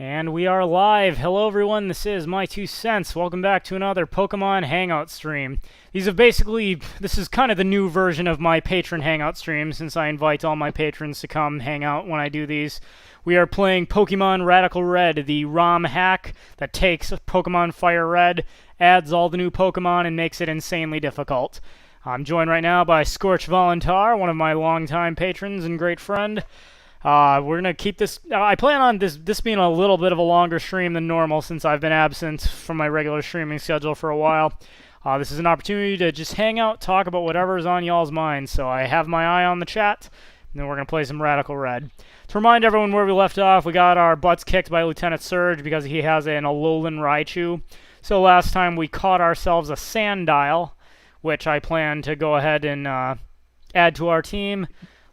And we are live. Hello everyone, this is My Two Cents. Welcome back to another Pokemon Hangout stream. This is kind of the new version of my patron Hangout stream, since I invite all my patrons to come hang out when I do these. We are playing Pokemon Radical Red, the ROM hack that takes Pokemon Fire Red, adds all the new Pokemon, and makes it insanely difficult. I'm joined right now by Scorch Voluntar, one of my longtime patrons and great friend. We're going to keep this... I plan on this being a little bit of a longer stream than normal since I've been absent from my regular streaming schedule for a while. This is an opportunity to just hang out, talk about whatever's on y'all's minds. So I have my eye on the chat, and then we're going to play some Radical Red. To remind everyone where we left off, we got our butts kicked by Lieutenant Surge because he has an Alolan Raichu. So last time we caught ourselves a Sandile, which I plan to go ahead and add to our team,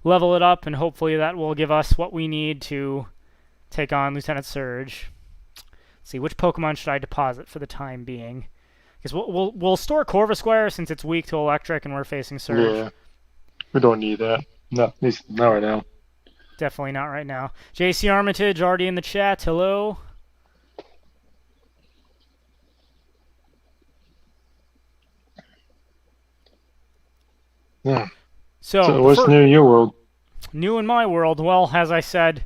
level it up, and hopefully that will give us what we need to take on Lieutenant Surge. Let's see, which Pokemon should I deposit for the time being? Because we'll store Corvisquire since it's weak to Electric and we're facing Surge. Yeah, we don't need that. No, at least not right now. Definitely not right now. JC Armitage already in the chat. Hello. Yeah. So what's new in your world? New in my world, well, as I said,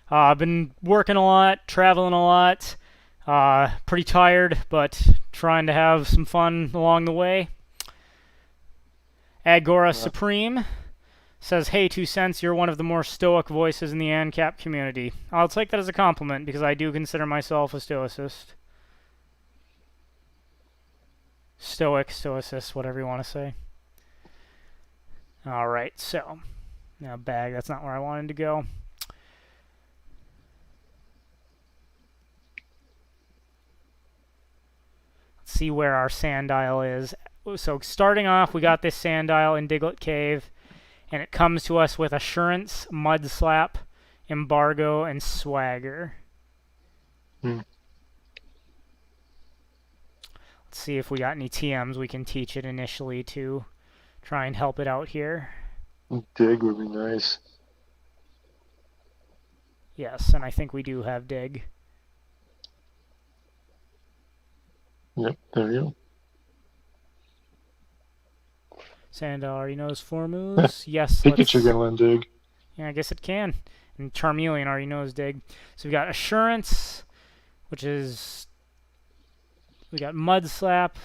I've been working a lot, traveling a lot, pretty tired, but trying to have some fun along the way. Agora Supreme says, "Hey, 2 cents, you're one of the more stoic voices in the ANCAP community." I'll take that as a compliment, because I do consider myself a stoicist. Stoicist, whatever you want to say. Alright, so... Now, bag, that's not where I wanted to go. Let's see where our Sandile is. So, starting off, we got this Sandile in Diglett Cave, and it comes to us with Assurance, Mud Slap, Embargo, and Swagger. Let's see if we got any TMs we can teach it initially to try and help it out here. Dig would be nice. Yes, and I think we do have Dig. Yep, there you go. Sandile already knows 4 moves. Yes, Pikachu can learn Dig. Yeah, I guess it can. And Charmeleon already knows Dig. So we got Assurance, which is... We got Mud Slap.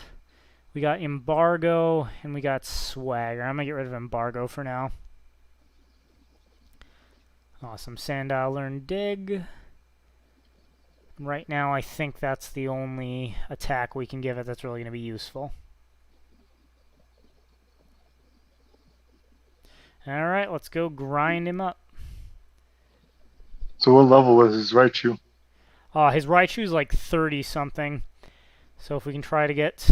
We got Embargo, and we got Swagger. I'm going to get rid of Embargo for now. Awesome. Sandile learned Dig. Right now, I think that's the only attack we can give it that's really going to be useful. Alright, let's go grind him up. So what level was his Raichu? His Raichu's like 30-something. So if we can try to get...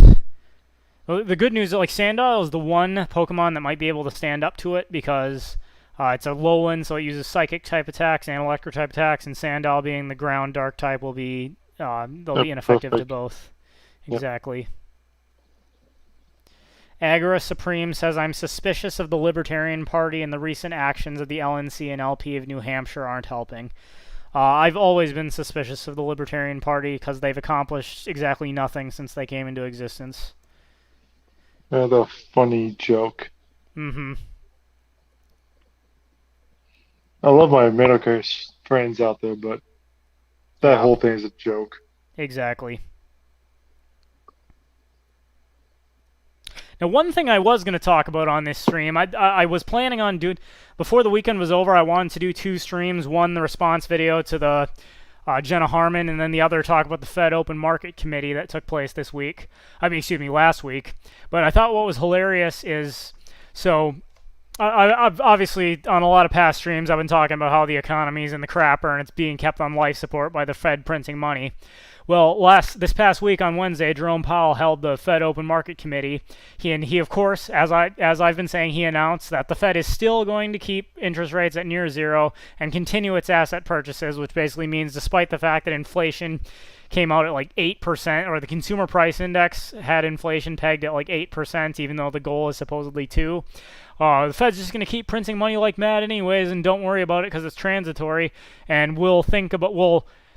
Well, the good news is, like, Sandile is the one Pokemon that might be able to stand up to it because it's a Alolan, so it uses Psychic-type attacks and Electric-type attacks, and Sandile being the Ground Dark type will be, they'll be ineffective to both. Exactly. Agora Supreme says, "I'm suspicious of the Libertarian Party and the recent actions of the LNC and LP of New Hampshire aren't helping." I've always been suspicious of the Libertarian Party because they've accomplished exactly nothing since they came into existence. The funny joke. Mm-hmm. I love my Medicare friends out there, but that whole thing is a joke. Exactly. Now, one thing I was going to talk about on this stream, I was planning on doing, before the weekend was over, I wanted to do 2 streams. One, the response video to the Jenna Harmon, and then the other talk about the Fed Open Market Committee that took place this week. Last week. But I thought what was hilarious is, so, I've obviously, on a lot of past streams, I've been talking about how the economy's in the crapper and it's being kept on life support by the Fed printing money. Well, this past week on Wednesday, Jerome Powell held the Fed Open Market Committee. He of course, as I've been saying, he announced that the Fed is still going to keep interest rates at near zero and continue its asset purchases, which basically means despite the fact that inflation came out at like 8%, or the consumer price index had inflation pegged at like 8%, even though the goal is supposedly 2%. The Fed's just going to keep printing money like mad anyways, and don't worry about it because it's transitory, and we'll think about,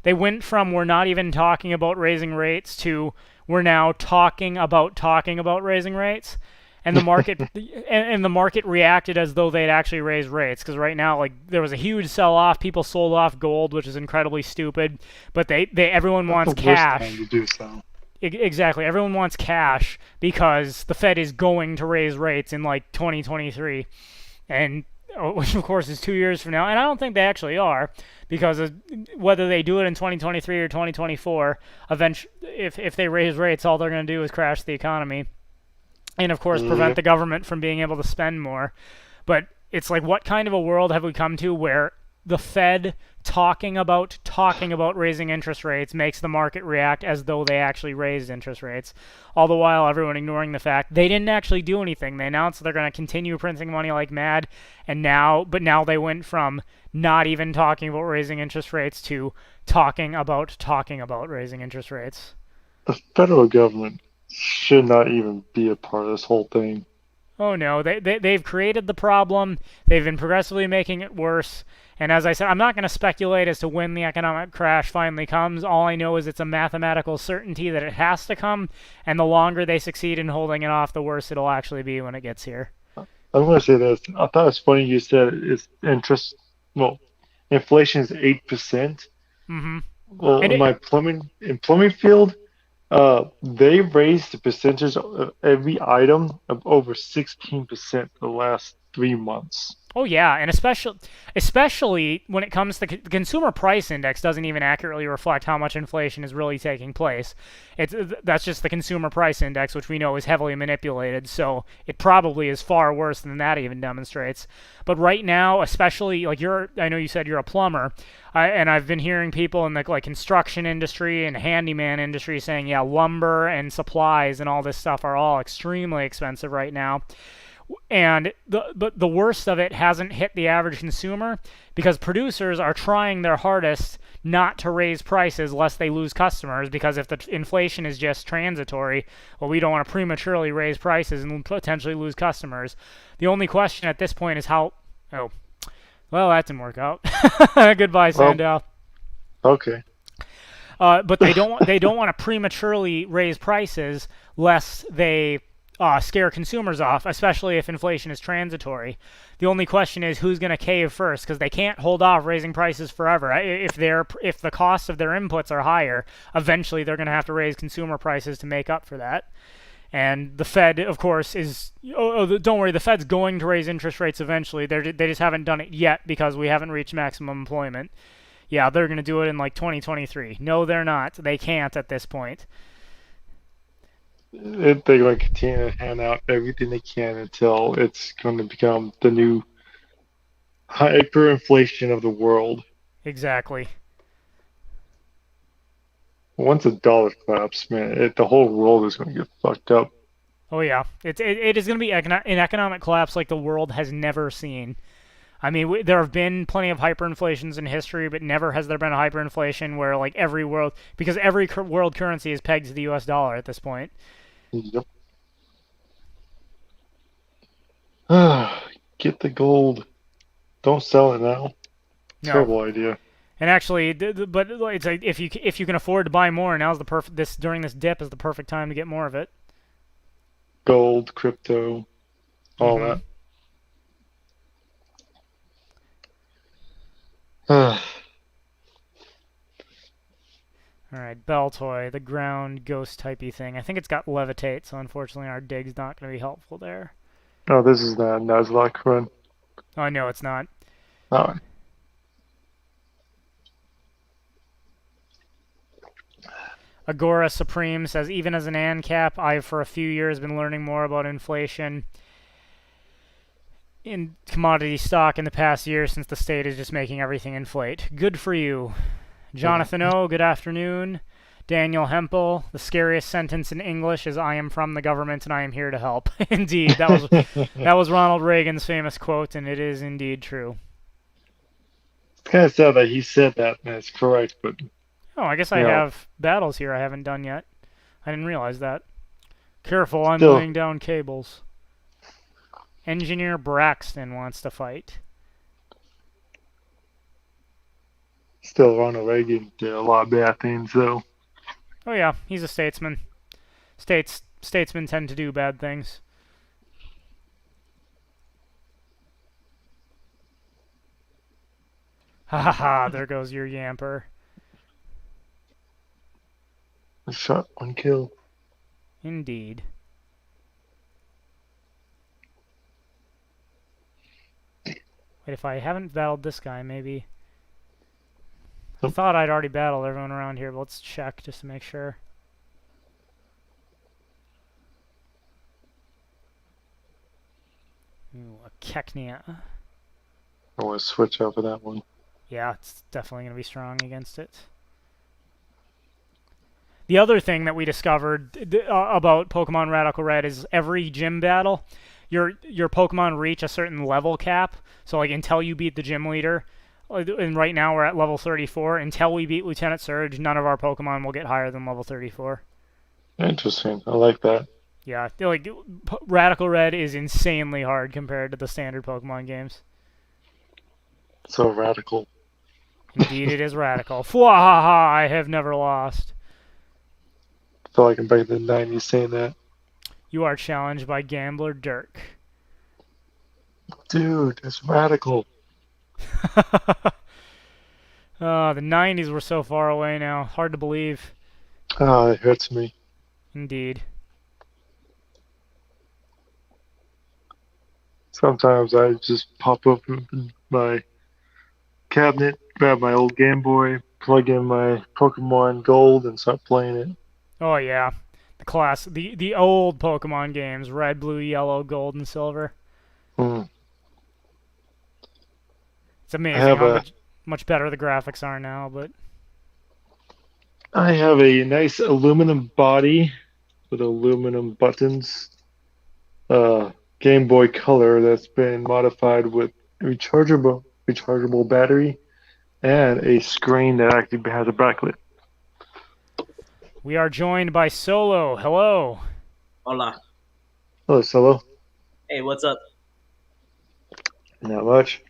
They went from we're not even talking about raising rates to we're now talking about raising rates, and the market and the market reacted as though they'd actually raised rates, because right now, like, there was a huge sell-off. People sold off gold, which is incredibly stupid, but everyone That's wants the worst cash. time to do so. Exactly. Everyone wants cash because the Fed is going to raise rates in like 2023, and which of course is 2 years from now. And I don't think they actually are, because whether they do it in 2023 or 2024, eventually, if they raise rates, all they're going to do is crash the economy, and of course prevent the government from being able to spend more. But it's like, what kind of a world have we come to where the Fed talking about raising interest rates makes the market react as though they actually raised interest rates, all the while everyone ignoring the fact they didn't actually do anything. They announced they're going to continue printing money like mad, and now they went from not even talking about raising interest rates to talking about raising interest rates. The federal government should not even be a part of this whole thing. Oh no, they've created the problem. They've been progressively making it worse. And as I said, I'm not going to speculate as to when the economic crash finally comes. All I know is it's a mathematical certainty that it has to come, and the longer they succeed in holding it off, the worse it'll actually be when it gets here. I'm going to say this. I thought it was funny you said it's interest. Well, inflation is 8%. Mm-hmm. Well, And in my plumbing field, they raised the percentage of every item of over 16% the last 3 months. Oh yeah, and especially when it comes to the consumer price index doesn't even accurately reflect how much inflation is really taking place. That's just the consumer price index, which we know is heavily manipulated, so it probably is far worse than that even demonstrates. But right now, especially, like, I know you said you're a plumber, and I've been hearing people in the like construction industry and handyman industry saying, yeah, lumber and supplies and all this stuff are all extremely expensive right now. And the worst of it hasn't hit the average consumer, because producers are trying their hardest not to raise prices lest they lose customers, because if the inflation is just transitory, well, we don't want to prematurely raise prices and potentially lose customers. The only question at this point is how... Oh, well, that didn't work out. Goodbye, Sandow. Okay. But they don't want to prematurely raise prices lest they scare consumers off, especially if inflation is transitory. The only question is who's going to cave first, because they can't hold off raising prices forever. If the costs of their inputs are higher, eventually they're going to have to raise consumer prices to make up for that. And the Fed, of course, is... don't worry, the Fed's going to raise interest rates eventually. They just haven't done it yet because we haven't reached maximum employment. Yeah, they're going to do it in like 2023. No, they're not. They can't at this point. They're going to continue to hand out everything they can until it's going to become the new hyperinflation of the world. Exactly. Once the dollar collapses, man, the whole world is going to get fucked up. Oh yeah, it is going to be an economic collapse like the world has never seen. I mean, there have been plenty of hyperinflations in history, but never has there been a hyperinflation where like because every world currency is pegged to the U.S. dollar at this point. Yep. Get the gold. Don't sell it now. No. Terrible idea. And actually, but it's like if you can afford to buy more, now's during this dip is the perfect time to get more of it. Gold, crypto, all that. Alright, Bell Toy, the ground ghost typey thing. I think it's got levitate, so unfortunately our dig's not going to be helpful there. Oh, this is the Nuzlocke run. Oh, no, it's not. Oh. Agora Supreme says, even as an ANCAP, I've for a few years been learning more about inflation in commodity stock in the past year since the state is just making everything inflate. Good for you. Jonathan O, good afternoon. Daniel Hempel, the scariest sentence in English is, I am from the government and I am here to help. Indeed, that was Ronald Reagan's famous quote, and it is indeed true. It's kind of sad that he said that, and it's correct, but... Oh, I guess I have battles here I haven't done yet. I didn't realize that. Careful, I'm laying down cables. Engineer Braxton wants to fight. Still, Ronald Reagan did a lot of bad things, though. Oh yeah, he's a statesman. Statesmen tend to do bad things. Ha ha ha! There goes your Yamper. A shot, one kill. Indeed. Wait, if I haven't battled this guy, maybe. I thought I'd already battled everyone around here, but let's check just to make sure. Ooh, a Keknia. I want to switch out for that one. Yeah, it's definitely going to be strong against it. The other thing that we discovered about Pokemon Radical Red is every gym battle, your Pokemon reach a certain level cap. So like until you beat the gym leader, and right now we're at level 34. Until we beat Lieutenant Surge, none of our Pokemon will get higher than level 34. Interesting. I like that. Yeah, like Radical Red is insanely hard compared to the standard Pokemon games. So radical. Indeed, it is radical. Fwahaha! I have never lost. I feel like I'm back in the 90s saying that. You are challenged by Gambler Dirk. Dude, it's radical. The 90s were so far away now. Hard to believe. Ah, it hurts me. Indeed. Sometimes I just pop up in my cabinet, grab my old Game Boy, plug in my Pokemon Gold, and start playing it. Oh yeah, the old Pokemon games: Red, Blue, Yellow, Gold, and Silver. Mm. It's amazing how much better the graphics are now. But I have a nice aluminum body with aluminum buttons. Game Boy Color that's been modified with rechargeable battery and a screen that actually has a backlit. we are joined by Solo. Hello. Hola. Hello, Solo. Hey, what's up? Not much.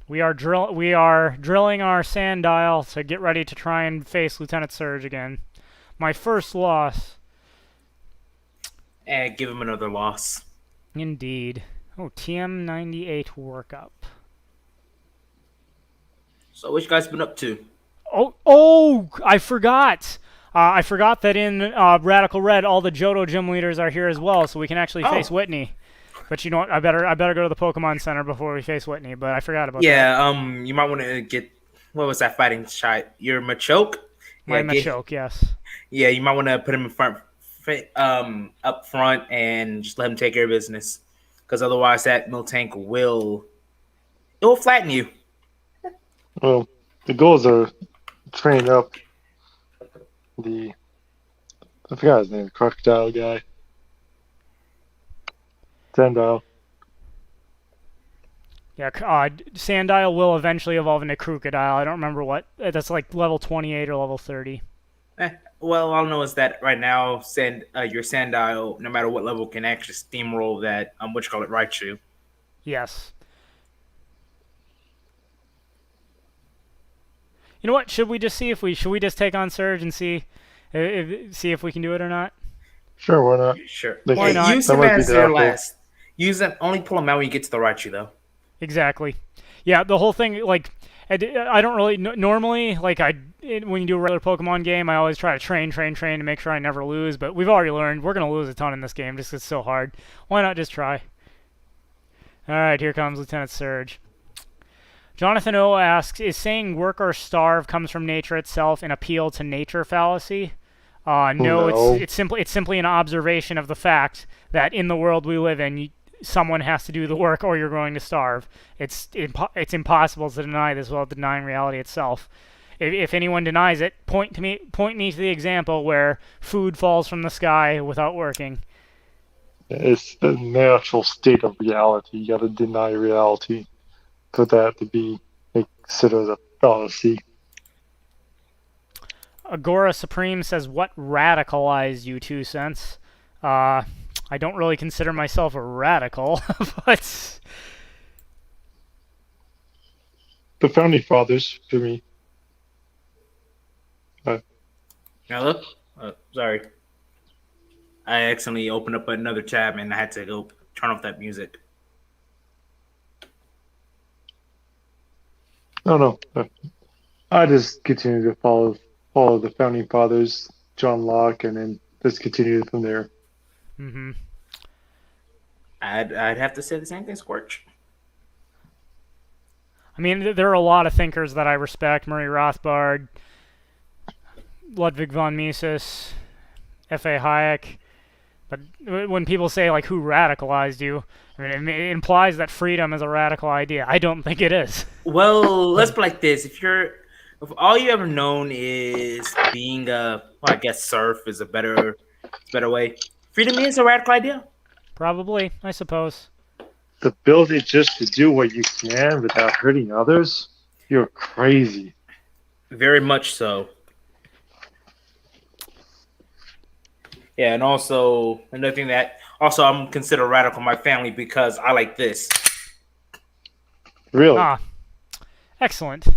We are drilling our sand dial to get ready to try and face Lieutenant Surge again. My first loss. Give him another loss. Indeed. Oh, TM98 workup. So, what you guys been up to? Oh! I forgot. I forgot that in Radical Red, all the Johto gym leaders are here as well, so we can actually face Whitney. But you know what? I better go to the Pokemon Center before we face Whitney. But I forgot about that. Yeah. You might want to get what was that fighting shot? Your Machoke. My Machoke, yes. Yeah, you might want to put him in front, up front, and just let him take care of business. Because otherwise, that Miltank will flatten you. Well, the goals are train up I forgot his name, crocodile guy. Sandile. Yeah, Sandile will eventually evolve into Crocodile. I don't remember what. That's like level 28 or level 30. Well, all I know is that right now, your Sandile, no matter what level, can actually steamroll that, Raichu. Yes. You know what? Should we just take on Surge and see if we can do it or not? Sure, why not? Sure. Why not? Use him as your last. Use him. Only pull him out when you get to the Raichu, though. Exactly. Yeah, the whole thing, like, I don't really normally like when you do a regular Pokemon game, I always try to train to make sure I never lose. But we've already learned we're gonna lose a ton in this game just 'cause it's so hard. Why not just try? All right, here comes Lieutenant Surge. Jonathan O asks, is saying work or starve comes from nature itself an appeal to nature fallacy? No. It's simply an observation of the fact that in the world we live in, someone has to do the work or you're going to starve. It's impossible to deny this without denying reality itself. If anyone denies it, point me to the example where food falls from the sky without working. It's the natural state of reality. You gotta deny reality for that to be considered a fallacy. Agora Supreme says, what radicalized you, 2 cents? I don't really consider myself a radical, but... The Founding Fathers, for me. Hello? Sorry. I accidentally opened up another tab and I had to go turn off that music. I don't know. I just continue to follow the founding fathers, John Locke, and then just continue from there. Mm-hmm. I'd have to say the same thing, Scorch. I mean, there are a lot of thinkers that I respect: Murray Rothbard, Ludwig von Mises, F.A. Hayek. But when people say like who radicalized you, I mean, it implies that freedom is a radical idea. I don't think it is. Well, let's be like this. If all you ever known is being I guess serf is a better way. Freedom is a radical idea. Probably, I suppose. The ability just to do what you can without hurting others, you're crazy. Very much so. Yeah, and also another thing that also I'm considered radical in my family because I like this. Really? Ah, excellent.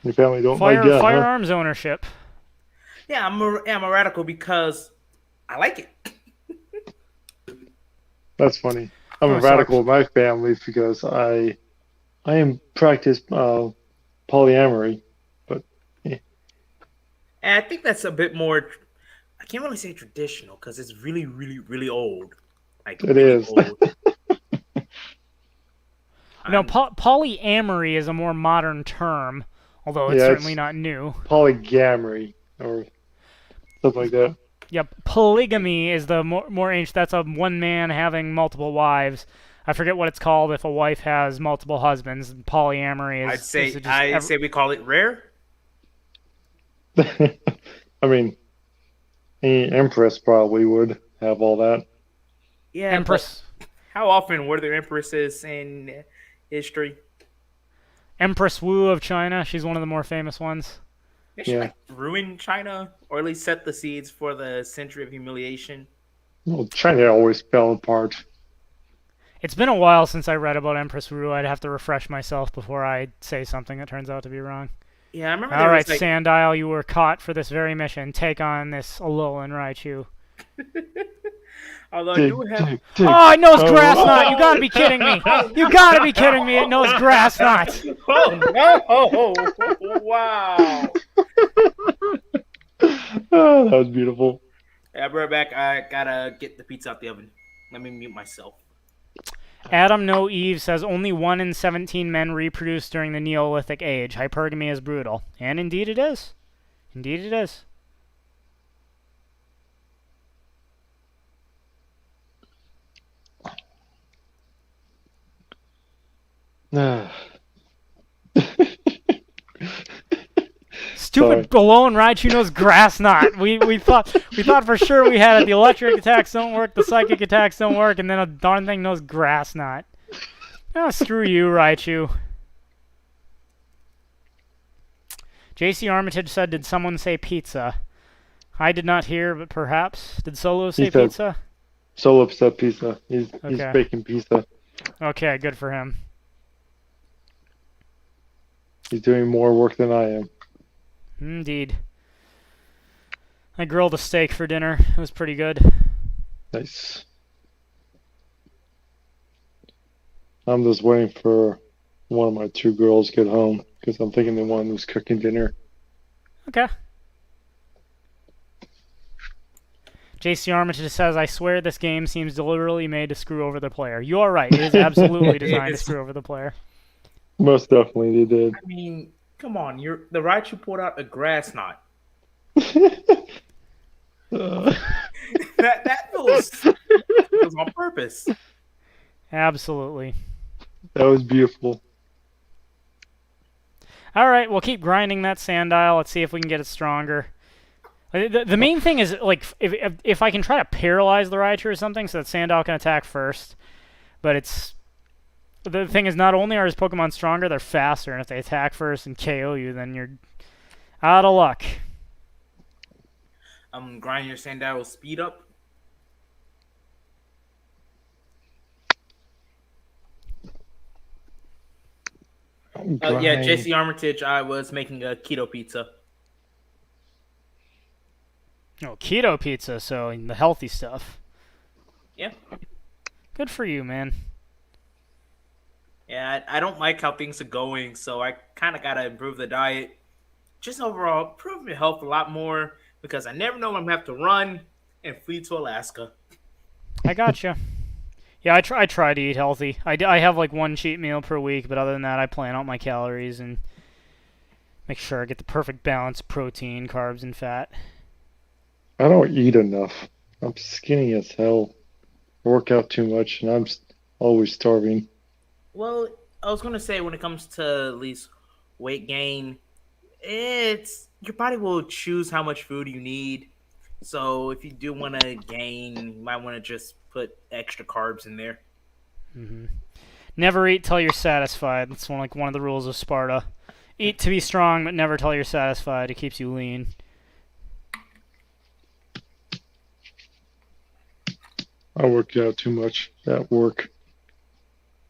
Your family don't like gun, huh? Firearms ownership. Yeah, I'm a radical because I like it. That's funny. I'm Oh, a radical in my family because I am practice polyamory, but And I think that's a bit more. I can't really say traditional because it's really, really, really old. Like it really is. old. No, polyamory is a more modern term, although it's Yeah, certainly it's not new. polygamory or something like that. Yep, polygamy is the more ancient. That's a one man having multiple wives. I forget what it's called if a wife has multiple husbands. Polyamory is. I'd say we call it rare. I mean, any empress probably would have all that. Yeah, Empress. but how often were there empresses in history? Empress Wu of China. She's one of the more famous ones. Did she Yeah. like ruin China or at least set the seeds for the century of humiliation? Well, China always fell apart. It's been a while since I read about Empress Wu. I'd have to refresh myself before I say something that turns out to be wrong. Yeah, I remember. All right, was, like, Sandile, you were caught for this very mission. Take on this Alolan Raichu. Although I Dig, do have. dig, dig. Oh, it knows Oh. grass knot. You gotta be kidding me. You gotta be kidding me. It knows grass knot. Oh no! Wow. Oh, that was beautiful. Yeah, I'll be right back. I gotta get the pizza out the oven. Let me mute myself. Adam No Eve says only 1 in 17 men reproduce during the Neolithic age. Hypergamy is brutal. And indeed it is. Indeed it is. Stupid Alolan Raichu knows grass knot. We thought for sure we had it. The electric attacks don't work, the psychic attacks don't work, and then a darn thing knows grass knot. Oh, screw you, Raichu. JC Armitage said, did someone say pizza? I did not hear, but perhaps. Did Solo say pizza? Solo said pizza. He's baking pizza. Okay, good for him. He's doing more work than I am. Indeed. I grilled a steak for dinner. It was pretty good. Nice. I'm just waiting for one of my two girls to get home because I'm thinking the one who's cooking dinner. Okay. JC Armitage says, I swear this game seems deliberately made to screw over the player. You are right. It is absolutely designed to screw over the player. Most definitely they did. I mean, come on. The Raichu pulled out a grass knot. That was on purpose. Absolutely. That was beautiful. All right, we'll keep grinding that Sandile. Let's see if we can get it stronger. The main thing is, like, if I can try to paralyze the Raichu or something so that Sandile can attack first. But the thing is, not only are his Pokemon stronger, they're faster. And if they attack first and KO you, then you're out of luck. Grinding your Sandile will speed up. Yeah, JC Armitage, I was making a keto pizza. Oh, keto pizza, so the healthy stuff. Yeah. Good for you, man. Yeah, I don't like how things are going, so I kind of got to improve the diet. Just overall, improve your health a lot more because I never know when I'm going to have to run and flee to Alaska. I gotcha. Yeah, I try to eat healthy. I have like one cheat meal per week, but other than that, I plan out my calories and make sure I get the perfect balance of protein, carbs, and fat. I don't eat enough. I'm skinny as hell. I work out too much, and always starving. Well, I was going to say when it comes to at least weight gain, it's your body will choose how much food you need. So if you do want to gain, you might want to just put extra carbs in there. Hmm. Never eat till you're satisfied. That's one of the rules of Sparta. Eat to be strong, but never till you're satisfied. It keeps you lean. I work out too much at work.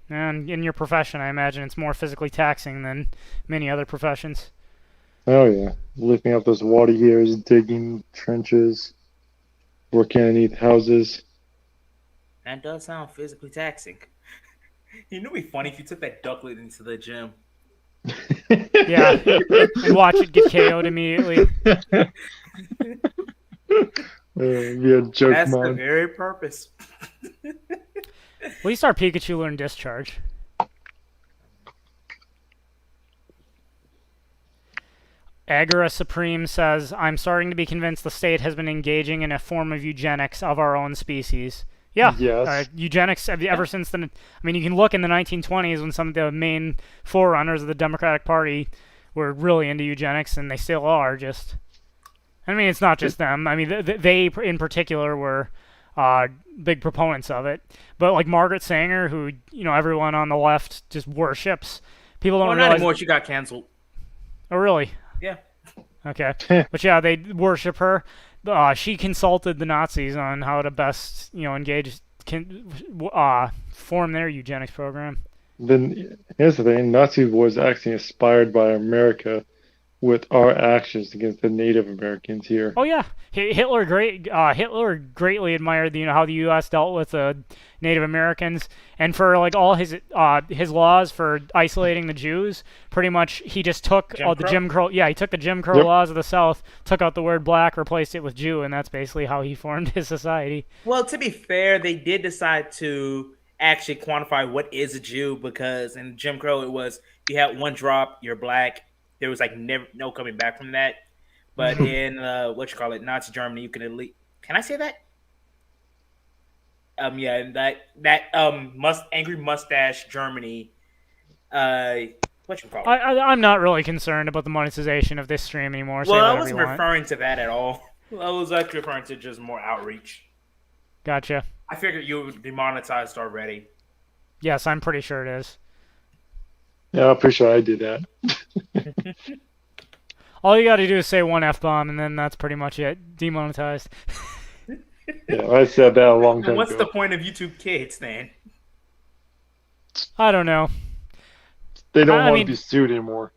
And in your profession, I imagine it's more physically taxing than many other professions. Oh yeah, lifting up those water heaters, digging trenches, working underneath houses. That does sound physically taxing. You know, it'd be funny if you took that ducklet into the gym. Yeah, and watch it get KO'd immediately. Be a joke, That's the man. very purpose. At least our Pikachu learned Discharge. Agora Supreme says, I'm starting to be convinced the state has been engaging in a form of eugenics of our own species. Yeah, Yes. eugenics ever since the. I mean, you can look in the 1920s when some of the main forerunners of the Democratic Party were really into eugenics, and they still are. I mean, it's not just them. I mean, they in particular were big proponents of it. But like Margaret Sanger, who everyone on the left just worships. People don't Well, not realize. anymore. She got canceled. Oh, really? Yeah. Okay. But yeah, they worship her. She consulted the Nazis on how to best, engage, form their eugenics program. Then here's the thing: Nazi was actually inspired by America with our actions against the Native Americans here. Oh yeah, Hitler greatly admired how the U.S. dealt with Native Americans, and for like all his laws for isolating the Jews, pretty much he just took the Jim Crow. Yeah, he took the Jim Crow laws of the South, took out the word black, replaced it with Jew, and that's basically how he formed his society. Well, to be fair, they did decide to actually quantify what is a Jew because in Jim Crow it was you had one drop, you're black. There was like no coming back from that. But in Nazi Germany, you can at least can I say that? Yeah, angry mustache Germany. I'm not really concerned about the monetization of this stream anymore. Well, I wasn't referring to that at all. I was actually referring to just more outreach. Gotcha. I figured you were demonetized already. Yes, I'm pretty sure it is. Yeah, I'm pretty sure I did that. All you got to do is say one F-bomb, and then that's pretty much it. Demonetized. Yeah, I said that a long time ago. What's the point of YouTube Kids, then? I don't know. They don't want to be sued anymore.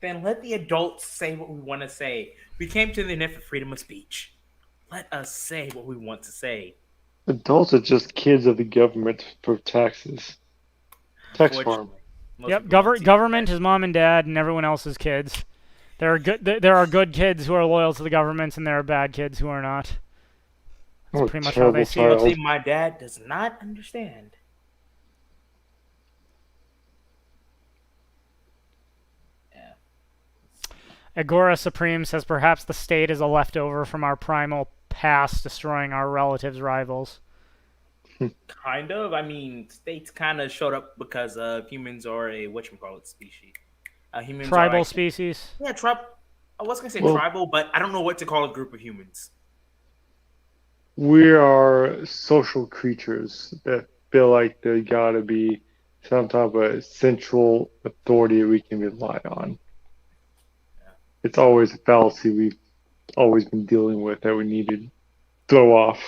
Then let the adults say what we want to say. We came to the internet for freedom of speech. Let us say what we want to say. Adults are just kids of the government for taxes. Tax farm. Yep, government is mom and dad, and everyone else is kids. There are good kids who are loyal to the government, and there are bad kids who are not. That's pretty much how they see it. See, my dad does not understand. Yeah. Agora Supreme says perhaps the state is a leftover from our primal past, destroying our relatives' rivals. Kind of. I mean, states kind of showed up because humans are a species. Humans tribal species. Yeah, I was gonna say tribal, but I don't know what to call a group of humans. We are social creatures that feel like there gotta be some type of central authority we can rely on. Yeah. It's always a fallacy we've always been dealing with that we need to throw off.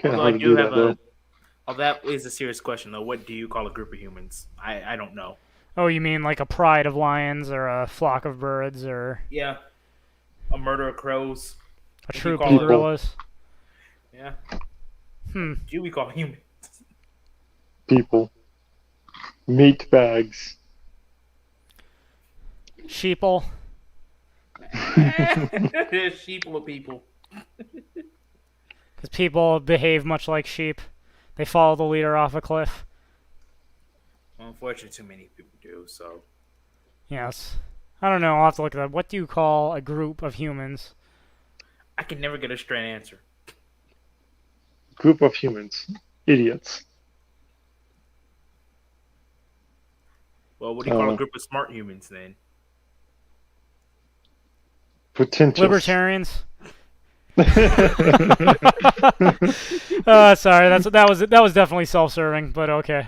That is a serious question though. What do you call a group of humans? I don't know. Oh, you mean like a pride of lions or a flock of birds or Yeah, a murder of crows. a What do you troop of call it? People. gorillas? Yeah, Hmm. Jew we call human. People. Meat bags. Sheeple. Sheep of people. Because people behave much like sheep. They follow the leader off a cliff. Well, unfortunately, too many people do. So Yes. I don't know. I'll have to look at that. What do you call a group of humans? I can never get a straight answer. Group of humans. Idiots. Well, what do you call a group of smart humans then? Potentials. Libertarians. Sorry, that was definitely self-serving, but okay.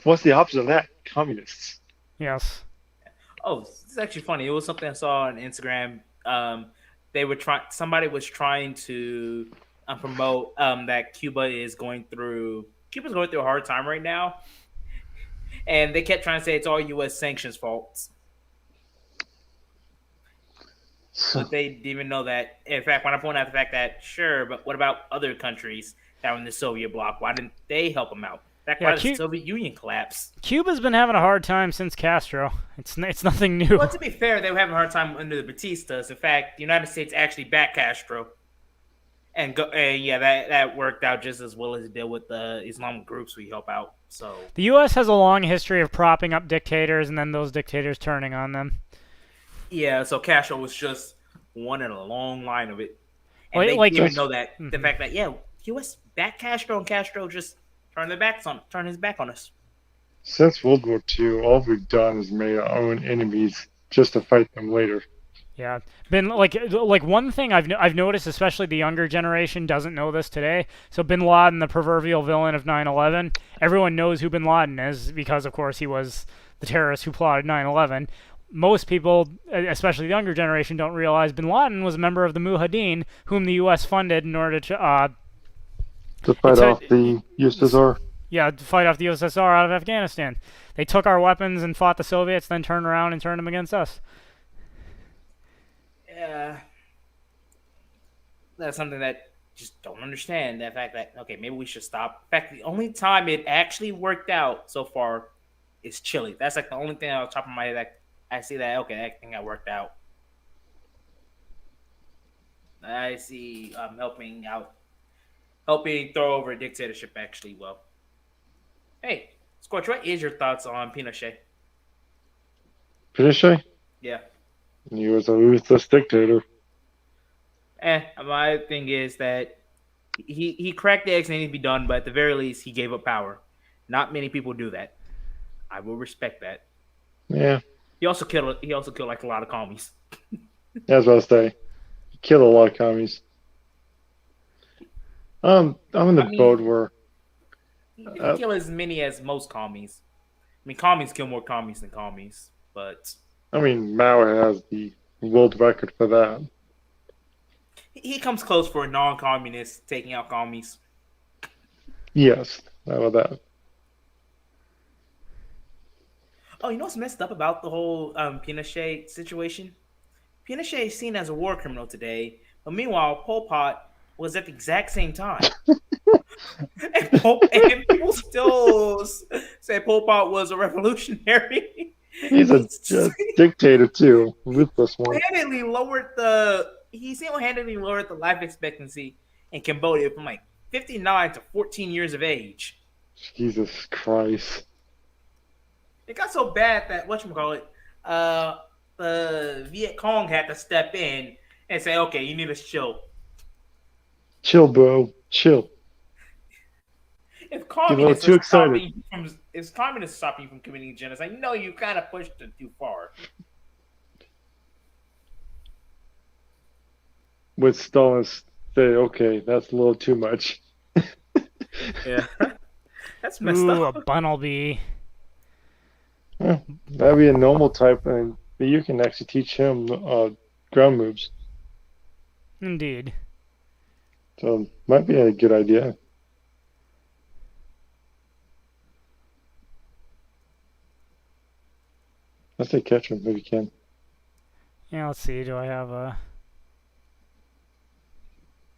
What's the opposite of that? Communists. Yes. Oh, it's actually funny. It was something I saw on Instagram. They were trying. Somebody was trying to promote that Cuba's going through a hard time right now, and they kept trying to say it's all U.S. sanctions faults. But they didn't even know that. In fact, when I point out the fact that, sure, but what about other countries that were in the Soviet bloc? Why didn't they help them out? That's why the Soviet Union collapsed. Cuba's been having a hard time since Castro. It's nothing new. Well, to be fair, they were having a hard time under the Batistas. In fact, the United States actually backed Castro. And that worked out just as well as it did with the Islamic groups we help out. So the U.S. has a long history of propping up dictators and then those dictators turning on them. Yeah, so Castro was just one in a long line of it. And Well, they like- didn't even know that the fact that U.S. backed Castro and Castro just turned his back on us. Since World War II, all we've done is made our own enemies just to fight them later. Yeah, been like one thing I've noticed, especially the younger generation doesn't know this today. So Bin Laden, the proverbial villain of 9/11, everyone knows who Bin Laden is because, of course, he was the terrorist who plotted 9/11. Most people, especially the younger generation, don't realize Bin Laden was a member of the Mujahideen, whom the U.S. funded in order to fight off the USSR. Yeah, to fight off the USSR out of Afghanistan. They took our weapons and fought the Soviets, then turned around and turned them against us. Yeah, that's something that just don't understand. The fact that maybe we should stop. In fact, the only time it actually worked out so far is Chile. That's like the only thing on top of my head that I see that that thing got worked out. I see helping throw over a dictatorship actually well. Hey, Scorch, what is your thoughts on Pinochet? Pinochet? Yeah. He was a ruthless dictator. My thing is that he cracked the eggs and needed to be done, but at the very least, he gave up power. Not many people do that. I will respect that. Yeah. He also killed like a lot of commies. That's what I was saying. He killed a lot of commies. I'm in the boat where He didn't kill as many as most commies. I mean, commies kill more commies than commies, but I mean, Mao has the world record for that. he comes close for a non-communist taking out commies. Yes, how about that? Oh, you know what's messed up about the whole Pinochet situation? Pinochet is seen as a war criminal today, but meanwhile, Pol Pot was at the exact same time. and people still say Pol Pot was a revolutionary. He's a dictator too, ruthless one. He single-handedly lowered the life expectancy in Cambodia from like 59 to 14 years of age. Jesus Christ. It got so bad that the Viet Cong had to step in and say, "Okay, you need to chill. Chill, bro. Chill." If communists too are excited. stopping you from committing genocide, you know you kind of pushed it too far. With Stalin say, okay, that's a little too much. Yeah, that's messed Ooh, up. a Bunnelby. That'd be a normal type, and you can actually teach him ground moves. Indeed. So might be a good idea. Let's say catch him if you can. Yeah, let's see. Do I have a...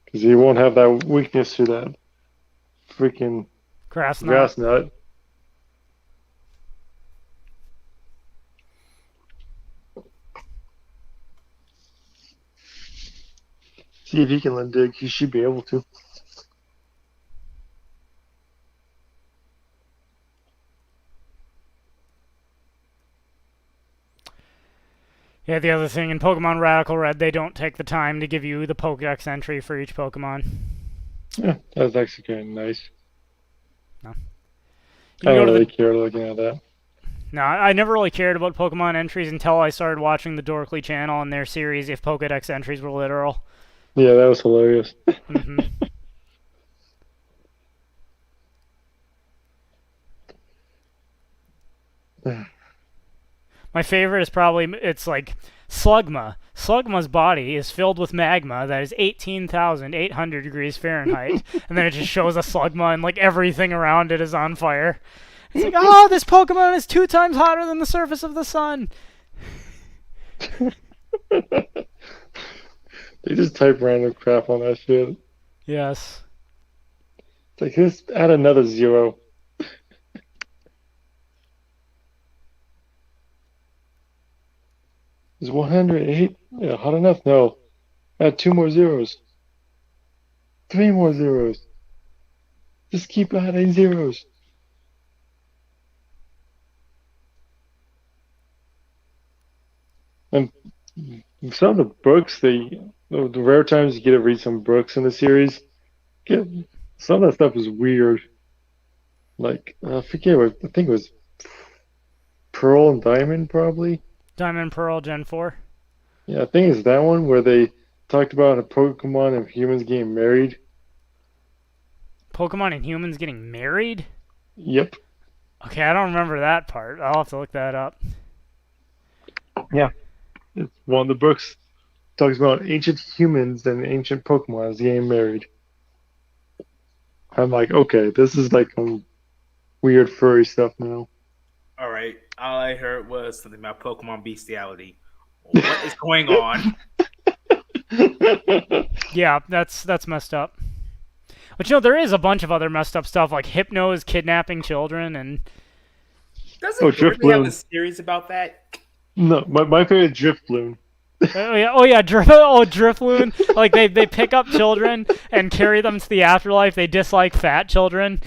Because he won't have that weakness to that freaking grass nut? grass nut. See if he can let dig. He should be able to. Yeah, the other thing, in Pokemon Radical Red, they don't take the time to give you the Pokedex entry for each Pokemon. Yeah, that's actually kind of nice. No. I don't really care looking at that. No, I never really cared about Pokemon entries until I started watching the Dorkly channel and their series if Pokedex entries were literal. Yeah, that was hilarious. Mm-hmm. My favorite is probably, it's like Slugma. Slugma's body is filled with magma that is 18,800 degrees Fahrenheit. And then it just shows a Slugma and like everything around it is on fire. It's like, oh, this Pokemon is 2 times hotter than the surface of the sun. They just type random crap on that shit. Yes. It's like, just add another 0. Is 108 hot enough? No. Add 2 more zeros. 3 more zeros. Just keep adding zeros. And some of the books, the rare times you get to read some books in the series, some of that stuff is weird. Like, I forget what, I think it was Pearl and Diamond, probably. Diamond Pearl Gen 4. Yeah, I think it's that one where they talked about a Pokemon and humans getting married. Pokemon and humans getting married? Yep. Okay, I don't remember that part. I'll have to look that up. Yeah. It's one of the books talks about ancient humans and ancient Pokemon getting married. I'm like, okay, this is like weird furry stuff now. All right. All I heard was something about Pokemon bestiality. What is going on? Yeah, that's messed up. But you know, there is a bunch of other messed up stuff, like Hypno is kidnapping children, and... Doesn't Driftloon have a series about that? No, my favorite is Driftloon. Oh yeah, Drifloon. Like they pick up children and carry them to the afterlife. They dislike fat children.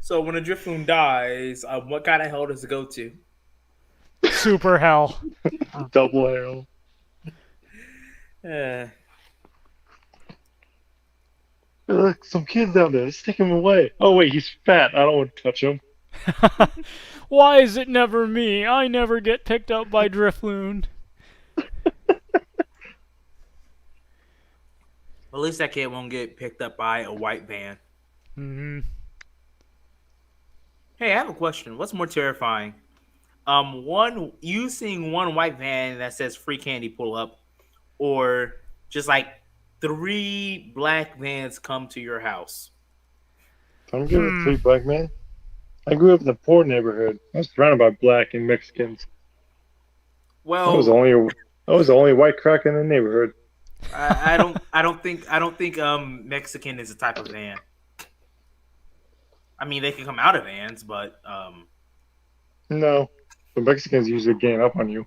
So when a Drifloon dies, what kind of hell does it go to? Super hell. Double arrow. Look, some kids down there. Let's take him away. Oh wait, he's fat. I don't want to touch him. Why is it never me? I never get picked up by Drifloon. At least that kid won't get picked up by a white van. Mm-hmm. Hey, I have a question. What's more terrifying? You seeing one white van that says free candy pull up, or just like 3 black vans come to your house? I'm good with 3 black men. I grew up in a poor neighborhood. I was surrounded by black and Mexicans. Well, I was the only white crack in the neighborhood. I don't think Mexican is a type of van. I mean, they can come out of vans, but no, the Mexicans usually gang up on you.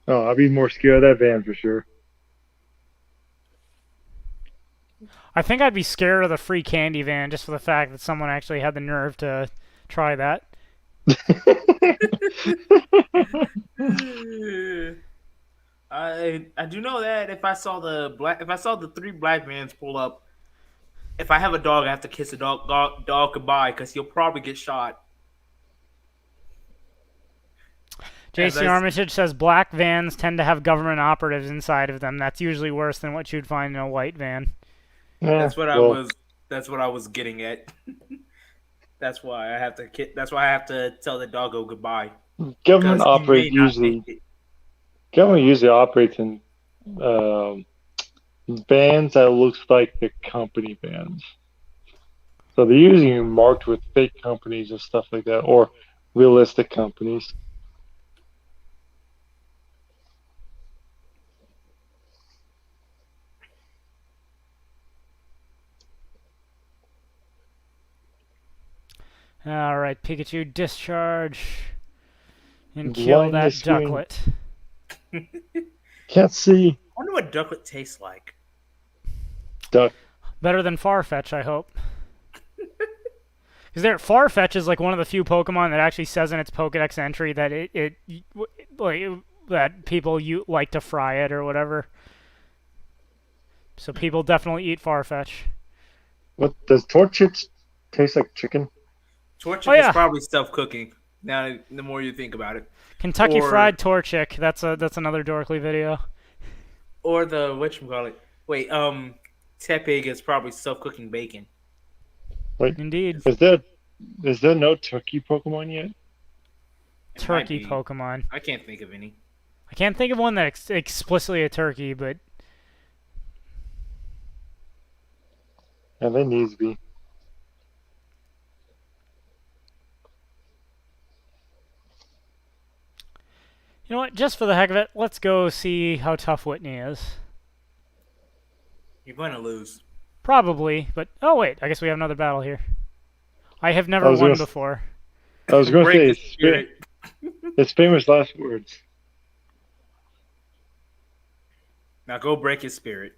Oh, I'd be more scared of that van for sure. I think I'd be scared of the free candy van just for the fact that someone actually had the nerve to try that. I do know that if I saw the 3 black vans pull up, if I have a dog, I have to kiss the dog goodbye because he'll probably get shot. JC Armitage says black vans tend to have government operatives inside of them. That's usually worse than what you'd find in a white van. Yeah, that's what I was getting at. That's why I have to tell the doggo goodbye. Government usually operates in bands that looks like the company bands. So they're usually marked with fake companies and stuff like that, or realistic companies. All right, Pikachu, discharge and kill Line that the screen. ducklet. Can't see. I wonder what ducklet tastes like. Duck. Better than Farfetch, I hope. Because Farfetch is like one of the few Pokemon that actually says in its Pokedex entry that that people like to fry it or whatever. So people definitely eat Farfetch. What does Torchic taste like? Chicken? Torchic yeah. is probably self-cooking. Now, the more you think about it, Kentucky Or- Fried Torchic. That's another Dorkly video. or the whatchamacallit. Wait, Tepig is probably self-cooking bacon. Indeed. Is there no turkey Pokemon yet? It might Turkey be. Pokemon. I can't think of any. I can't think of one that's explicitly a turkey, but Yeah, there needs to be. you know what? Just for the heck of it, let's go see how tough Whitney is. You're going to lose. Probably, but oh wait, I guess we have another battle here. I have never I was won gonna- before. I was going to Break say his spirit. it's famous last words. Now go break his spirit.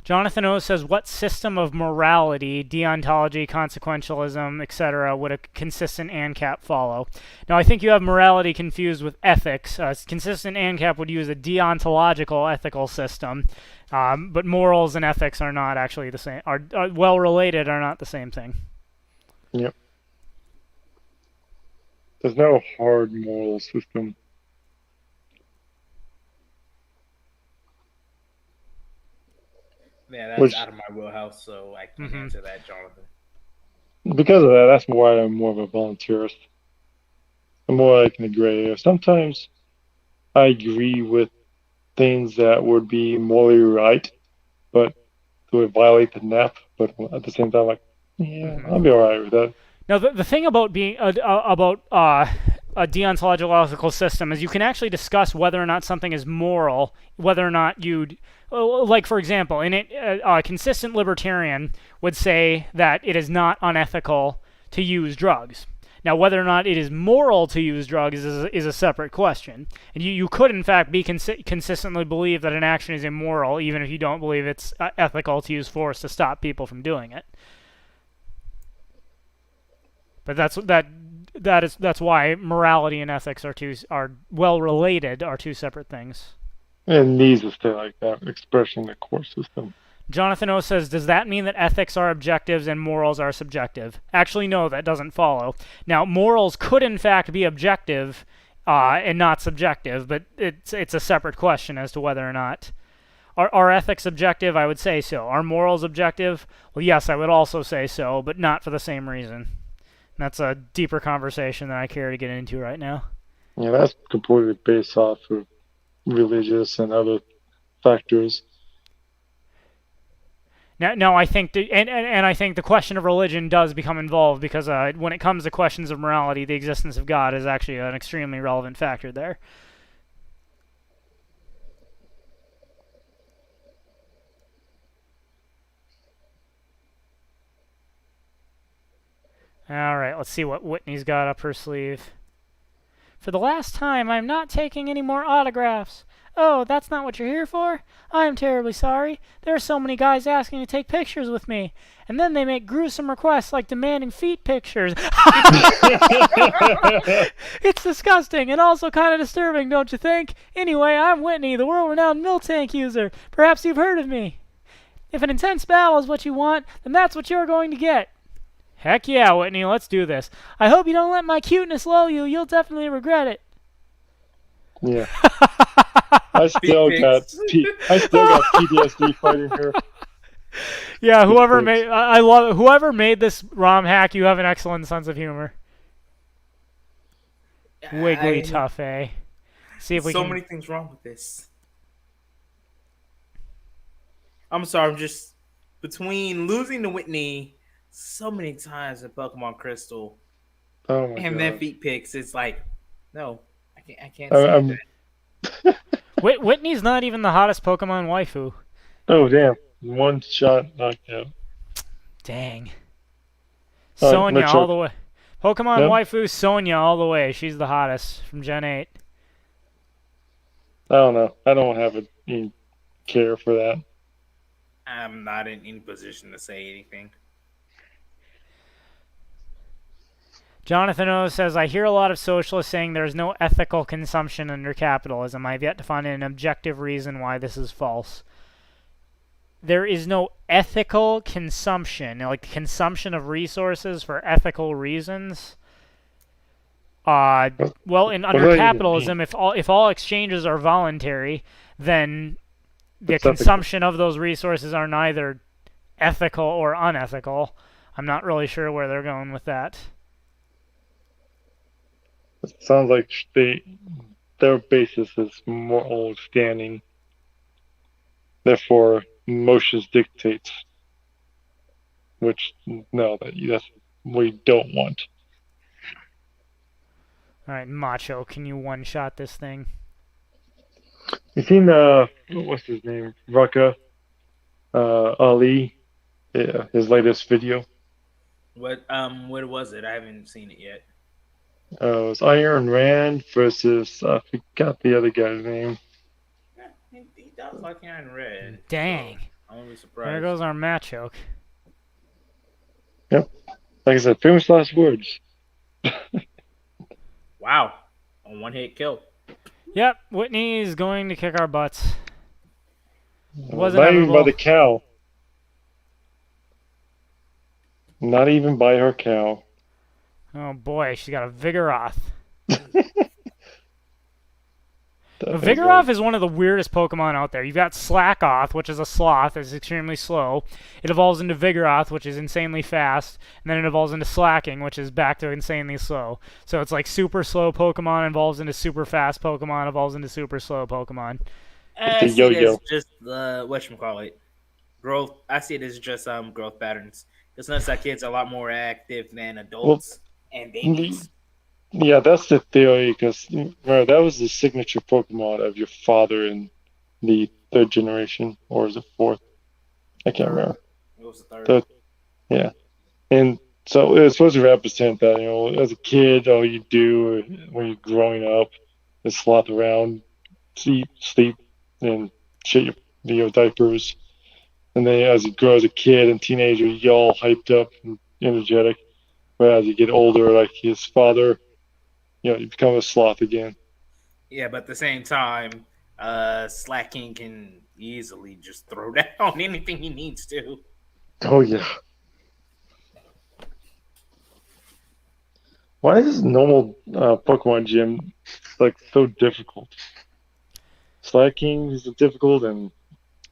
Jonathan O says, what system of morality, deontology, consequentialism, etc., would a consistent ANCAP follow? Now, I think you have morality confused with ethics. Consistent ANCAP would use a deontological ethical system, but morals and ethics are not actually the same. Are well related, are not the same thing. Yep. There's no hard moral system. Yeah, that's Which- out of my wheelhouse, so I can't Mhm. answer that, Jonathan. Because of that, that's why I'm more of a volunteerist. I'm more like in the gray area. Sometimes I agree with things that would be morally right, but it would violate the NEP. But at the same time, like, yeah, Mhm. I'll be all right with that. Now, the thing about being a deontological ethical system is you can actually discuss whether or not something is moral, whether or not you'd, like for example, in it, a consistent libertarian would say that it is not unethical to use drugs. Now, whether or not it is moral to use drugs is a separate question. And you could, in fact, be consistently believe that an action is immoral, even if you don't believe it's ethical to use force to stop people from doing it. But that's why morality and ethics are well related, are two separate things. It needs to stay like that, expression in the court system. Jonathan O says, does that mean that ethics are objectives and morals are subjective? Actually, no, that doesn't follow. Now, morals could in fact be objective and not subjective, but it's a separate question as to whether or not. Are ethics objective? I would say so. Are morals objective? Well, yes, I would also say so, but not for the same reason. And that's a deeper conversation than I care to get into right now. Yeah, that's completely based off of religious and other factors. Now I think and I think the question of religion does become involved because when it comes to questions of morality, the existence of God is actually an extremely relevant factor there. All right, let's see what Whitney's got up her sleeve. For the last time, I'm not taking any more autographs. Oh, that's not what you're here for? I'm terribly sorry. There are so many guys asking to take pictures with me. And then they make gruesome requests like demanding feet pictures. It's disgusting and also kind of disturbing, don't you think? Anyway, I'm Whitney, the world-renowned Miltank user. Perhaps you've heard of me. If an intense battle is what you want, then that's what you're going to get. Heck yeah, Whitney, let's do this. I hope you don't let my cuteness lull you. You'll definitely regret it. Yeah. I still got PTSD fighting her. Yeah, whoever made I love it. Whoever made this ROM hack, you have an excellent sense of humor. Wiggly tough, eh? See if we So can. many things wrong with this. I'm sorry. I'm just between losing to Whitney so many times in Pokemon Crystal Oh my and then god. feet picks. It's like, no, I can't say I'm, that. Whitney's not even the hottest Pokemon waifu. oh damn. One shot knockout. Dang. Alright, Sonya all Machoke. the way. Pokemon No? waifu Sonya all the way. She's the hottest from Gen 8. I don't know. I don't have any care for that. I'm not in any position to say anything. Jonathan O says, I hear a lot of socialists saying there's no ethical consumption under capitalism. I've yet to find an objective reason why this is false. There is no ethical consumption, like consumption of resources for ethical reasons. Well, under capitalism, if all exchanges are voluntary, then the consumption of those resources are neither ethical or unethical. I'm not really sure where they're going with that. It sounds like their basis is moral standing. Therefore, emotions dictates. Which, no, that's what we don't want. Alright, Macho, can you one-shot this thing? You seen, what's his name? Rucka, Ali, yeah, his latest video? What was it? I haven't seen it yet. It was Iron Rand versus, I forgot the other guy's name. Yeah, he does like Iron Red. Dang. So I won't be surprised. There goes our Machoke. Yep. Like I said, famous last words. Wow. A one-hit kill. Yep, Whitney's going to kick our butts. Not even by the cow. Not even by her cow. Oh boy, she's got a Vigoroth. Vigoroth is one of the weirdest Pokemon out there. You've got Slackoth, which is a sloth, it's extremely slow. It evolves into Vigoroth, which is insanely fast, and then it evolves into Slacking, which is back to insanely slow. So it's like super slow Pokemon evolves into super fast Pokemon, evolves into super slow Pokemon. I see it as just whatchamacallit. Growth. I see it as just growth patterns. Because notice that kids are a lot more active than adults and babies. Yeah, that's the theory, because that was the signature Pokemon of your father in the third generation, or is it fourth? I can't remember. It was the third. Yeah. And so it was supposed to represent that, as a kid, all you do when you're growing up is sloth around, eat, sleep, and shit your diapers. And then as you grow as a kid and teenager, you're all hyped up and energetic. But as you get older, like his father, you become a sloth again. Yeah, but at the same time, Slacking can easily just throw down anything he needs to. Oh, yeah. Why is normal Pokemon gym so difficult? Slacking is difficult, and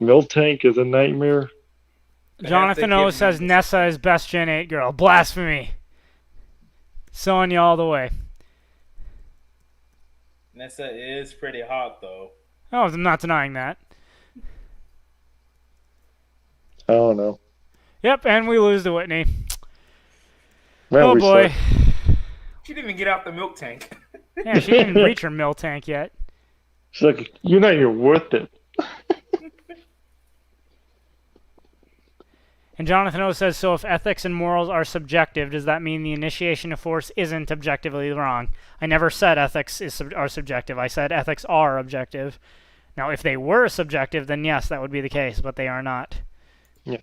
Miltank is a nightmare. Jonathan O says Nessa is best Gen 8 girl. Blasphemy. Sonya all the way. Nessa is pretty hot, though. Oh, I'm not denying that. I don't know. Yep, and we lose to Whitney. Man, oh boy. She didn't even get out the milk tank. Yeah, she didn't reach her milk tank yet. She's like, you're not even worth it. And Jonathan O says, so if ethics and morals are subjective, does that mean the initiation of force isn't objectively wrong? I never said ethics are subjective. I said ethics are objective. Now, if they were subjective, then yes, that would be the case, but they are not. Yeah.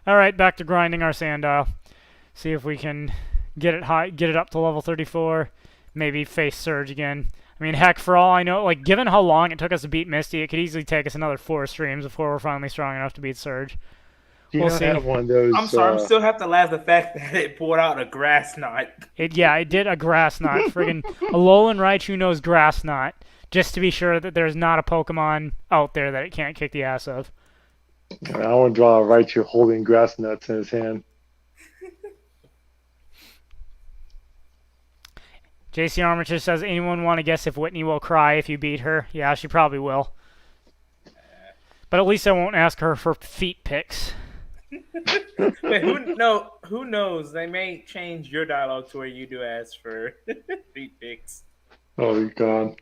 All right, back to grinding our Sandile. See if we can get it high, get it up to level 34. Maybe face Surge again. I mean, heck, for all I know, given how long it took us to beat Misty, it could easily take us another 4 streams before we're finally strong enough to beat Surge. We'll see. Have one of those, I'm sorry, I still have to laugh the fact that it pulled out a grass knot. It did a grass knot. Friggin' Alolan Raichu knows grass knot, just to be sure that there's not a Pokemon out there that it can't kick the ass of. I want to draw a Raichu holding grass nuts in his hand. JC Armitage says, anyone want to guess if Whitney will cry if you beat her? Yeah, she probably will. But at least I won't ask her for feet pics. Wait, who knows? They may change your dialogue to where you do ask for feet pics. Oh, God.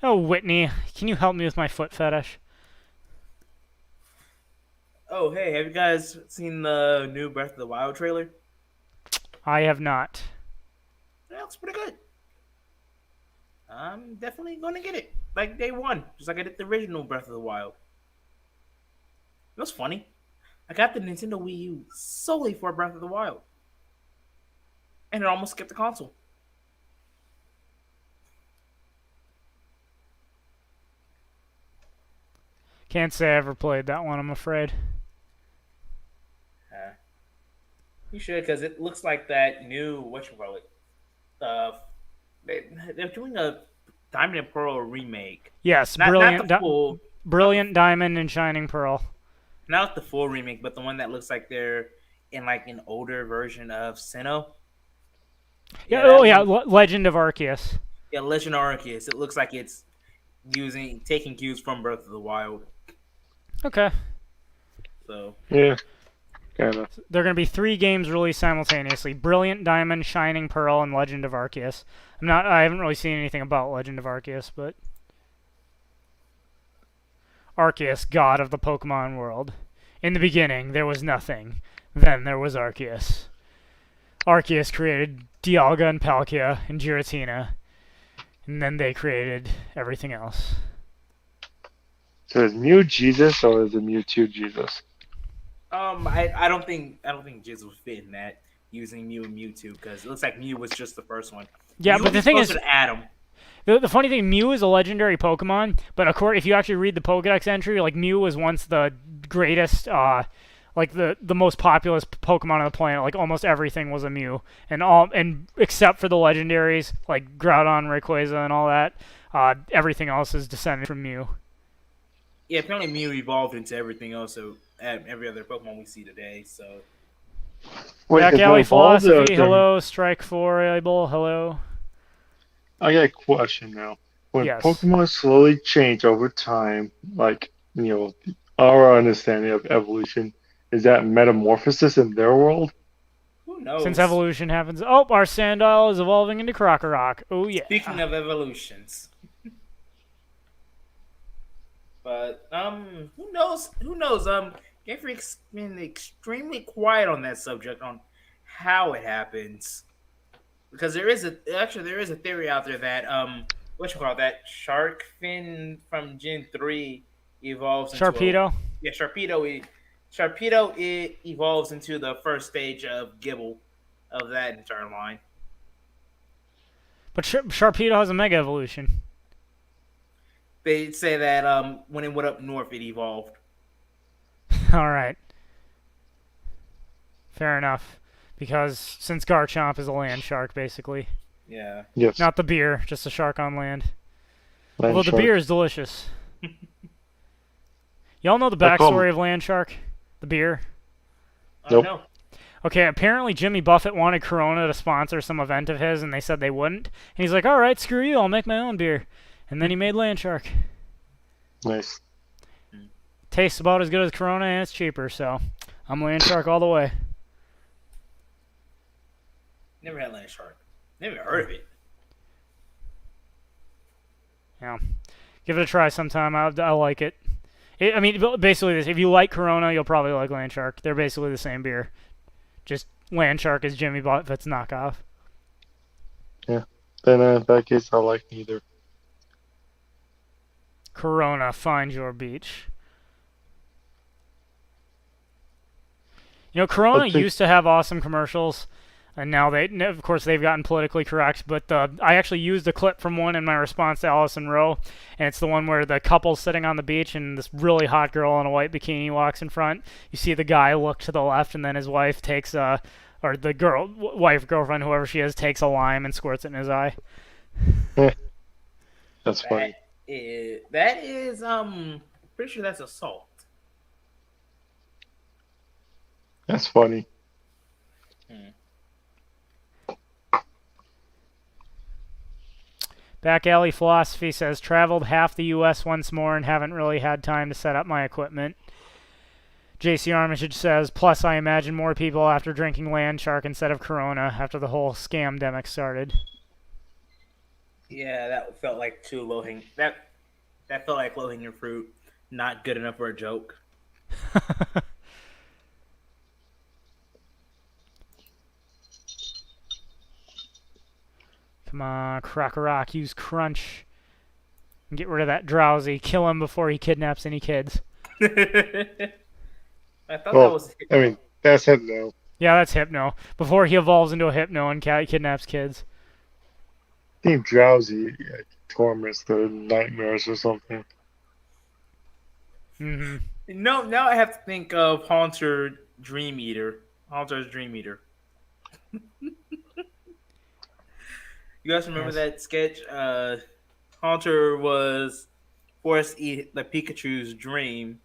Oh, Whitney, can you help me with my foot fetish? Oh, hey, have you guys seen the new Breath of the Wild trailer? I have not. That looks pretty good. I'm definitely going to get it. Like day one, just like I did the original Breath of the Wild. It was funny. I got the Nintendo Wii U solely for Breath of the Wild. And it almost skipped the console. Can't say I ever played that one, I'm afraid. You should, because it looks like that new, whatchamacallit, they're doing a Diamond and Pearl remake. Yes, Not brilliant, brilliant Diamond and Shining Pearl. Not the full remake, but the one that looks like they're in like an older version of Sinnoh. Yeah, Legend of Arceus. Yeah, Legend of Arceus. It looks like it's taking cues from Breath of the Wild. Okay. So yeah, kind of. There are going to be 3 games released simultaneously: Brilliant Diamond, Shining Pearl, and Legend of Arceus. I haven't really seen anything about Legend of Arceus, but Arceus, god of the Pokemon world. In the beginning, there was nothing. Then there was Arceus. Arceus created Dialga and Palkia and Giratina, and then they created everything else. So is Mew Jesus or is it Mewtwo Jesus? I don't think Jizz would fit in that using Mew and Mewtwo because it looks like Mew was just the first one. Yeah, but the thing is, Adam. The funny thing, Mew is a legendary Pokemon, but if you actually read the Pokedex entry, like Mew was once the greatest, like the most populous Pokemon on the planet. Like almost everything was a Mew, and except for the legendaries like Groudon, Rayquaza, and all that, everything else is descended from Mew. Yeah, apparently Mew evolved into everything else, so every other Pokemon we see today. So, Back Alley Philosophy, hello. Strike 4, Able, hello. I got a question now. When Yes. Pokemon slowly change over time, like, our understanding of evolution, is that metamorphosis in their world? who knows? Since evolution happens, our Sandile is evolving into Crocorock. Oh yeah. Speaking of evolutions. But who knows? Game Freak's been extremely quiet on that subject on how it happens, because there is a theory out there that that shark fin from Gen 3 evolves into Sharpedo. Sharpedo it evolves into the first stage of Gibble of that entire line. But Sharpedo has a Mega Evolution. They say that when it went up north, it evolved. All right. Fair enough. Because since Garchomp is a land shark, basically. Yeah. Yes. Not the beer, just a shark on land. Land Although shark. the beer is delicious. Y'all know the backstory of Land Shark? The beer? Nope. No. Okay, apparently Jimmy Buffett wanted Corona to sponsor some event of his, and they said they wouldn't. And he's like, all right, screw you, I'll make my own beer. And then he made Land Shark. Nice. Tastes about as good as Corona, and it's cheaper, so I'm Land Shark all the way. Never had Land Shark. Never heard of it. Yeah. Give it a try sometime. I like it. I mean, basically, if you like Corona, you'll probably like Land Shark. They're basically the same beer. Just Land Shark is Jimmy Buffett's knockoff. Yeah. Then in that case, I like neither. Corona, find your beach. Corona used to have awesome commercials, and now of course, they've gotten politically correct. But I actually used a clip from one in my response to Allison Rowe, and it's the one where the couple's sitting on the beach, and this really hot girl in a white bikini walks in front. You see the guy look to the left, and then his wife takes or the girlfriend, whoever she is, takes a lime and squirts it in his eye. That's funny. That is pretty sure that's assault. That's funny. Back Alley Philosophy says, traveled half the U.S. once more and haven't really had time to set up my equipment. JC Armitage says, plus I imagine more people after drinking Land Shark instead of Corona after the whole scam-demic started. Yeah, that felt like too low hanging. That felt like low hanging fruit. Not good enough for a joke. Come on, Crocorock, use Crunch. And get rid of that Drowsy. Kill him before he kidnaps any kids. I thought that Well, was. I mean, that's Hypno. Yeah, that's Hypno. Before he evolves into a Hypno and kidnaps kids. I think Drowsy torments the nightmares or something. Mm-hmm. No, now I have to think of Haunter Dream Eater. Haunter's Dream Eater. You guys remember that sketch? Haunter was forced to eat the Pikachu's dream,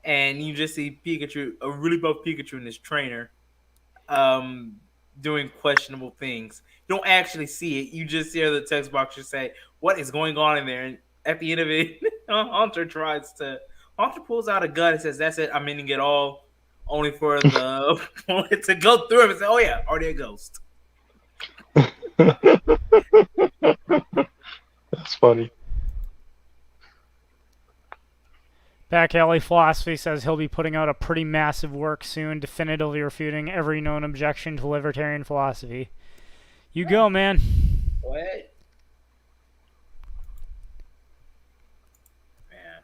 and you just see Pikachu, a really buff Pikachu, and his trainer, doing questionable things. You don't actually see it. You just hear the text box just say, "What is going on in there?" And at the end of it, Haunter pulls out a gun and says, "That's it. I'm ending it all." Only for the bullet to go through him and say, "Oh yeah, already a ghost." That's funny. Back Alley Philosophy says he'll be putting out a pretty massive work soon, definitively refuting every known objection to libertarian philosophy. You go, man. What? Man.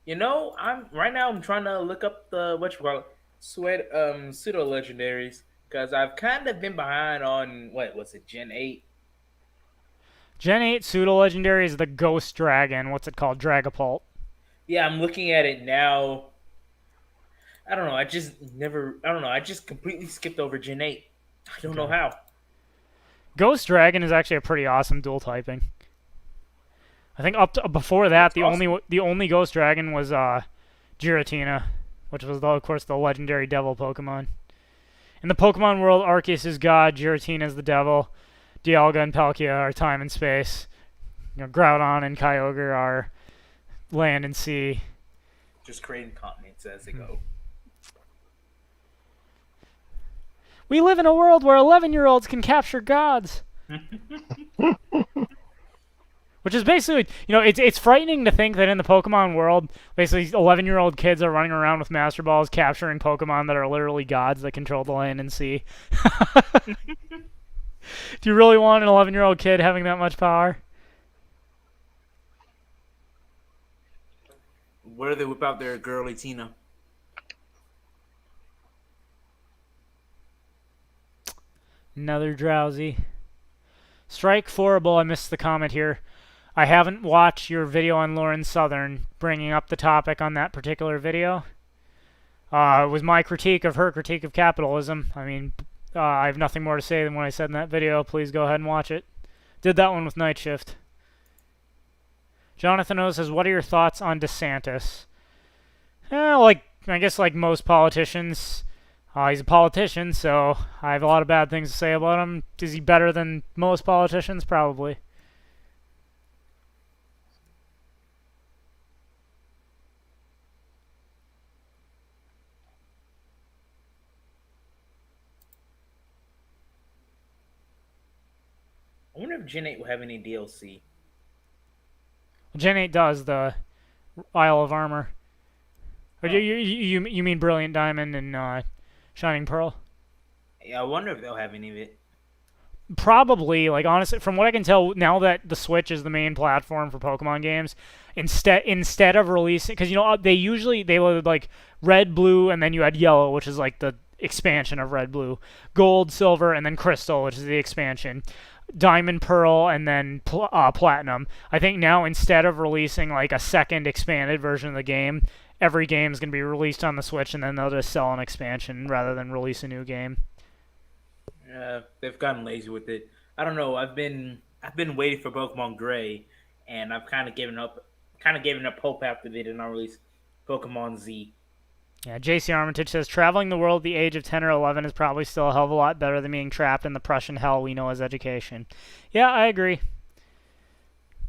You know, I'm trying to look up the pseudo legendaries because I've kind of been behind on what was it, Gen 8? Gen 8 pseudo-legendary is the Ghost Dragon. What's it called? Dragapult. Yeah, I'm looking at it now. I don't know. I just completely skipped over Gen 8. I don't know how. Ghost Dragon is actually a pretty awesome dual typing. I think up to, before that, the only Ghost Dragon was Giratina, which was of course the legendary devil Pokemon. In the Pokemon world, Arceus is God, Giratina is the devil, Dialga and Palkia are time and space. You know, Groudon and Kyogre are land and sea. Just creating continents as they go. We live in a world where 11-year-olds can capture gods. Which is basically, you know, it's frightening to think that in the Pokemon world, basically 11-year-old kids are running around with Master Balls capturing Pokemon that are literally gods that control the land and sea. Do you really want an 11-year-old kid having that much power? Where do they whip out their girly Tina? Another Drowsy. Strike Forable, I missed the comment here. I haven't watched your video on Lauren Southern bringing up the topic on that particular video. It was my critique of her critique of capitalism. I mean, I have nothing more to say than what I said in that video. Please go ahead and watch it. Did that one with Night Shift. Jonathan O says, what are your thoughts on DeSantis? I guess like most politicians, he's a politician, so I have a lot of bad things to say about him. Is he better than most politicians? Probably. I wonder if Gen 8 will have any DLC. Gen 8 does, the Isle of Armor. Or you mean Brilliant Diamond and Shining Pearl? Yeah, I wonder if they'll have any of it. Probably, like honestly, from what I can tell, now that the Switch is the main platform for Pokemon games, instead of releasing, because you know they would like Red, Blue, and then you had Yellow, which is like the expansion of Red, Blue, Gold, Silver, and then Crystal, which is the expansion. Diamond, Pearl, and then Platinum. I think now instead of releasing like a second expanded version of the game, every game is going to be released on the Switch, and then they'll just sell an expansion rather than release a new game. They've gotten lazy with it. I don't know. I've been waiting for Pokemon Gray, and I've kind of given up hope after they did not release Pokemon Z. Yeah, JC Armitage says traveling the world at the age of 10 or 11 is probably still a hell of a lot better than being trapped in the Prussian hell we know as education. Yeah, I agree.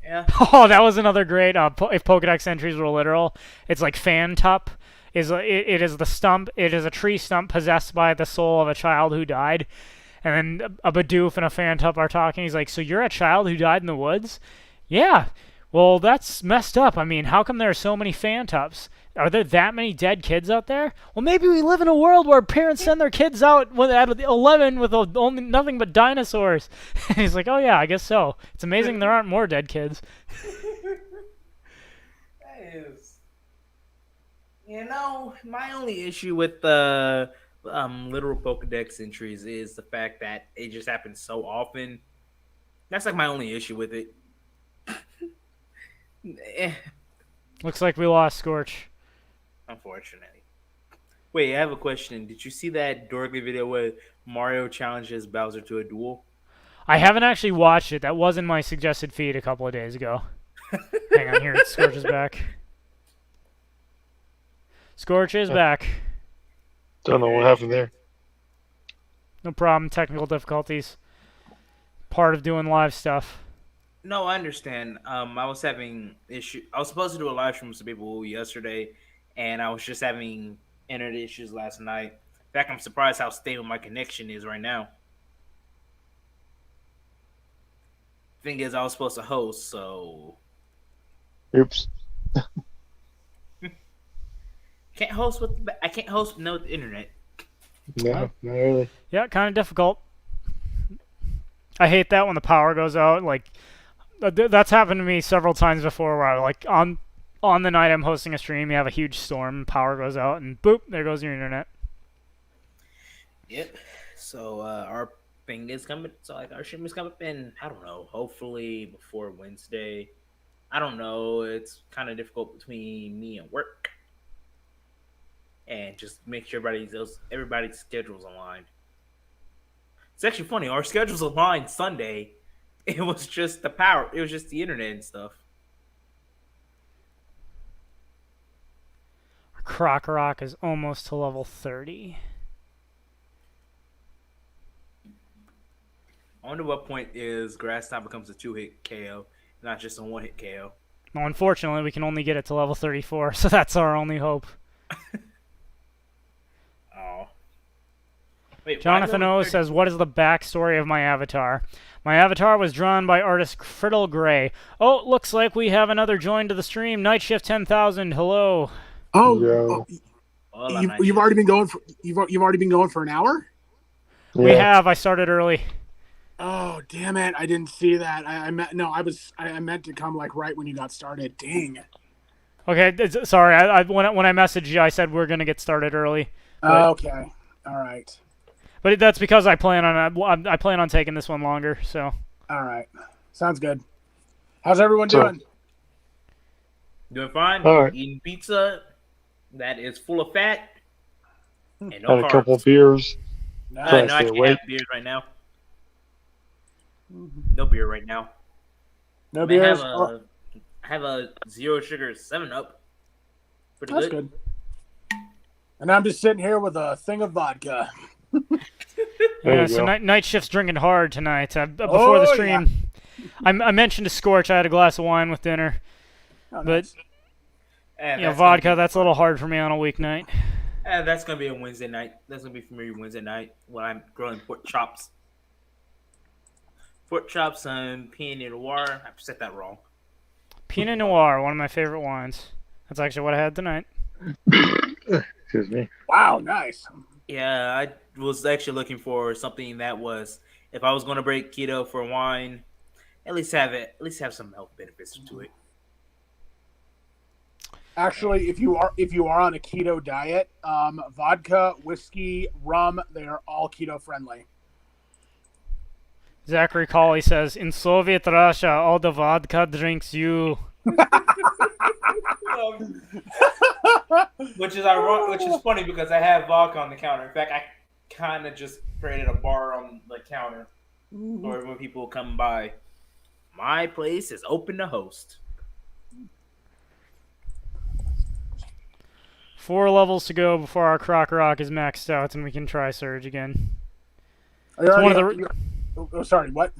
Yeah. Oh, that was another great. If Pokedex entries were literal, it's like Fantup. It is the stump. It is a tree stump possessed by the soul of a child who died. And then a Bidoof and a Fantup are talking. He's like, "So you're a child who died in the woods?" Yeah. Well, that's messed up. I mean, how come there are so many Fantups? Are there that many dead kids out there? Well, maybe we live in a world where parents send their kids out at 11 with only nothing but dinosaurs. And he's like, "Oh yeah, I guess so. It's amazing there aren't more dead kids." That is. My only issue with the literal Pokedex entries is the fact that it just happens so often. That's like my only issue with it. Looks like we lost Scorch. Unfortunately. Wait, I have a question. Did you see that Dorothy video where Mario challenges Bowser to a duel? I haven't actually watched it. That was in my suggested feed a couple of days ago. Hang on, here, Scorch is back. Scorch is back. Don't know what happened there. No problem. Technical difficulties. Part of doing live stuff. No, I understand. I was having issue. I was supposed to do a live stream with some people yesterday, and I was just having internet issues last night. In fact, I'm surprised how stable my connection is right now. Thing is, I was supposed to host, so Oops. I can't host with no internet. No, not really. Yeah, kind of difficult. I hate that when the power goes out. Like, that's happened to me several times before where on the night I'm hosting a stream, you have a huge storm, power goes out, and boop, there goes your internet. Yep. So our thing is coming. So our stream is coming in. I don't know. Hopefully before Wednesday. I don't know. It's kind of difficult between me and work, and just make sure everybody's schedules aligned. It's actually funny. Our schedules aligned Sunday. It was just the power. It was just the internet and stuff. Crocorock is almost to level 30. I wonder what point is Grass Time becomes a 2-hit KO, not just a 1-hit KO. Well, unfortunately, we can only get it to level 34, so that's our only hope. Oh. Wait, Jonathan O says, "What is the backstory of my avatar?" My avatar was drawn by artist Friddle Gray. Oh, looks like we have another join to the stream. Night Shift 10,000. Hello. Oh, you've already been going for you've already been going for an hour? Yeah. We have. I started early. Oh, damn it! I didn't see that. I meant to come like right when you got started. Dang. Okay, sorry. When I messaged you, I said we're gonna get started early. Okay. All right. But that's because I plan on taking this one longer. So. All right. Sounds good. How's everyone doing? Doing fine. All right. Eating pizza that is full of fat and no Had carbs. a couple of beers. No, Trying I to can't stay awake. have beers right now. No beer right now. No I beers. have a 0 sugar 7-Up. Pretty That's good. And I'm just sitting here with a thing of vodka. Yeah, so night shift's drinking hard tonight. Before the stream, yeah. I mentioned to Scorch I had a glass of wine with dinner, but nice. Vodka that's a little hard for me on a weeknight. That's gonna be a Wednesday night. That's gonna be for me Wednesday night when I'm grilling pork chops. Pork chops and Pinot Noir. I said that wrong. Pinot Noir, one of my favorite wines. That's actually what I had tonight. Excuse me. Wow, nice. Yeah, I was actually looking for something that was, if I was going to break keto for wine, at least have some health benefits to it. Actually, if you are on a keto diet, vodka, whiskey, rum, they are all keto friendly. Zachary Colley says, "In Soviet Russia, all the vodka drinks you." Which is ironic, which is funny because I have vodka on the counter. In fact, I kind of just created a bar on the counter for when people come by. My place is open to host. 4 levels to go before our Krokorok is maxed out and we can try Surge again. It's one of the... Oh, sorry, what?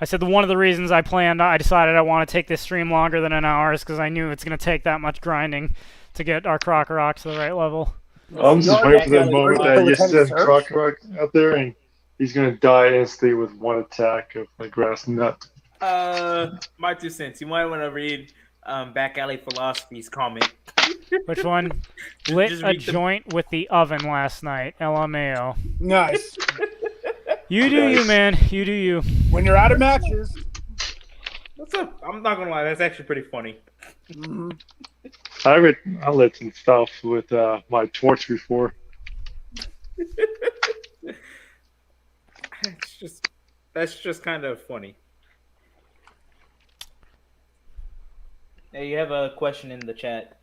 I said one of the reasons I decided I want to take this stream longer than an hour is because I knew it's going to take that much grinding to get our Krokorok to the right level. I'm just waiting for that moment that you send Surge? Krokorok out there and he's going to die instantly with one attack of my grass nut. My 2 cents. You might want to read Back Alley Philosophy's comment. Which one? Lit a joint with the oven last night. LMAO. Nice. You do you, man. You do you. When you're out of matches. What's up? I'm not gonna lie, that's actually pretty funny. Mm-hmm. I lit some stuff with my torch before. That's just kind of funny. Hey, you have a question in the chat.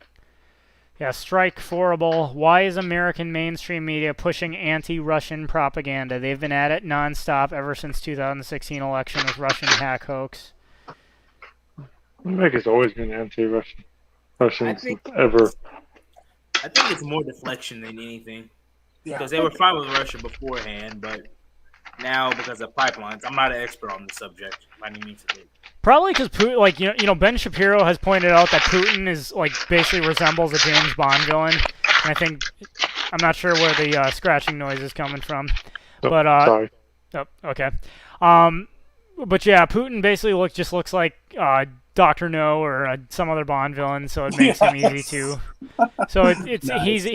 Yeah, Strike Forable. Why is American mainstream media pushing anti-Russian propaganda? They've been at it nonstop ever since 2016 election with Russian hack hoax. America's always been anti-Russian. Russians I think it's more deflection than anything. Yeah. Because they were fine with Russia beforehand, but now because of pipelines, I'm not an expert on the subject by any means of it. Probably because Putin, like you know, Ben Shapiro has pointed out that Putin is like basically resembles a James Bond villain, and I think I'm not sure where the scratching noise is coming from, but sorry. Oh, okay. But yeah, Putin basically looks like Dr. No or some other Bond villain, so it makes him easy to. So it's Nice. he's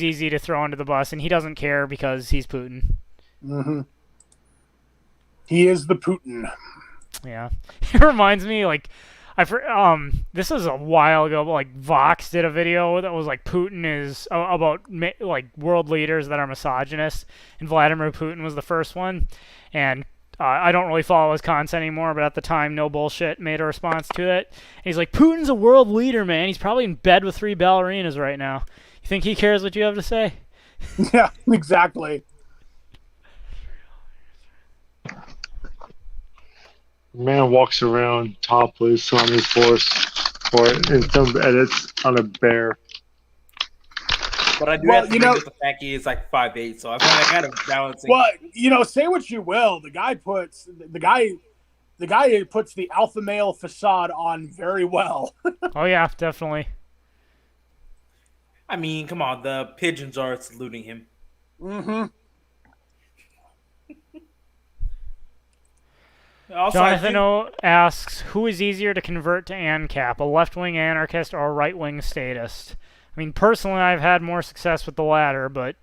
easy to throw under the bus, and he doesn't care because he's Putin. Mm-hmm. He is the Putin. Yeah, it reminds me like this is a while ago, but like Vox did a video that was like Putin is about like world leaders that are misogynist, and Vladimir Putin was the first one, and I don't really follow his content anymore, but at the time, No Bullshit made a response to it. And he's like, Putin's a world leader, man. He's probably in bed with 3 ballerinas right now. You think he cares what you have to say? Yeah, exactly. Man walks around topless on his horse, or in some edits on a bear. But I do have to admit the fact he is like 5'8", so I find that kind of balancing. Well, say what you will, the guy who puts the alpha male facade on very well. Oh yeah, definitely. I mean, come on, the pigeons are saluting him. Mm-hmm. Also, Jonathan O asks, who is easier to convert to ANCAP, a left-wing anarchist or a right-wing statist? I mean, personally, I've had more success with the latter, but...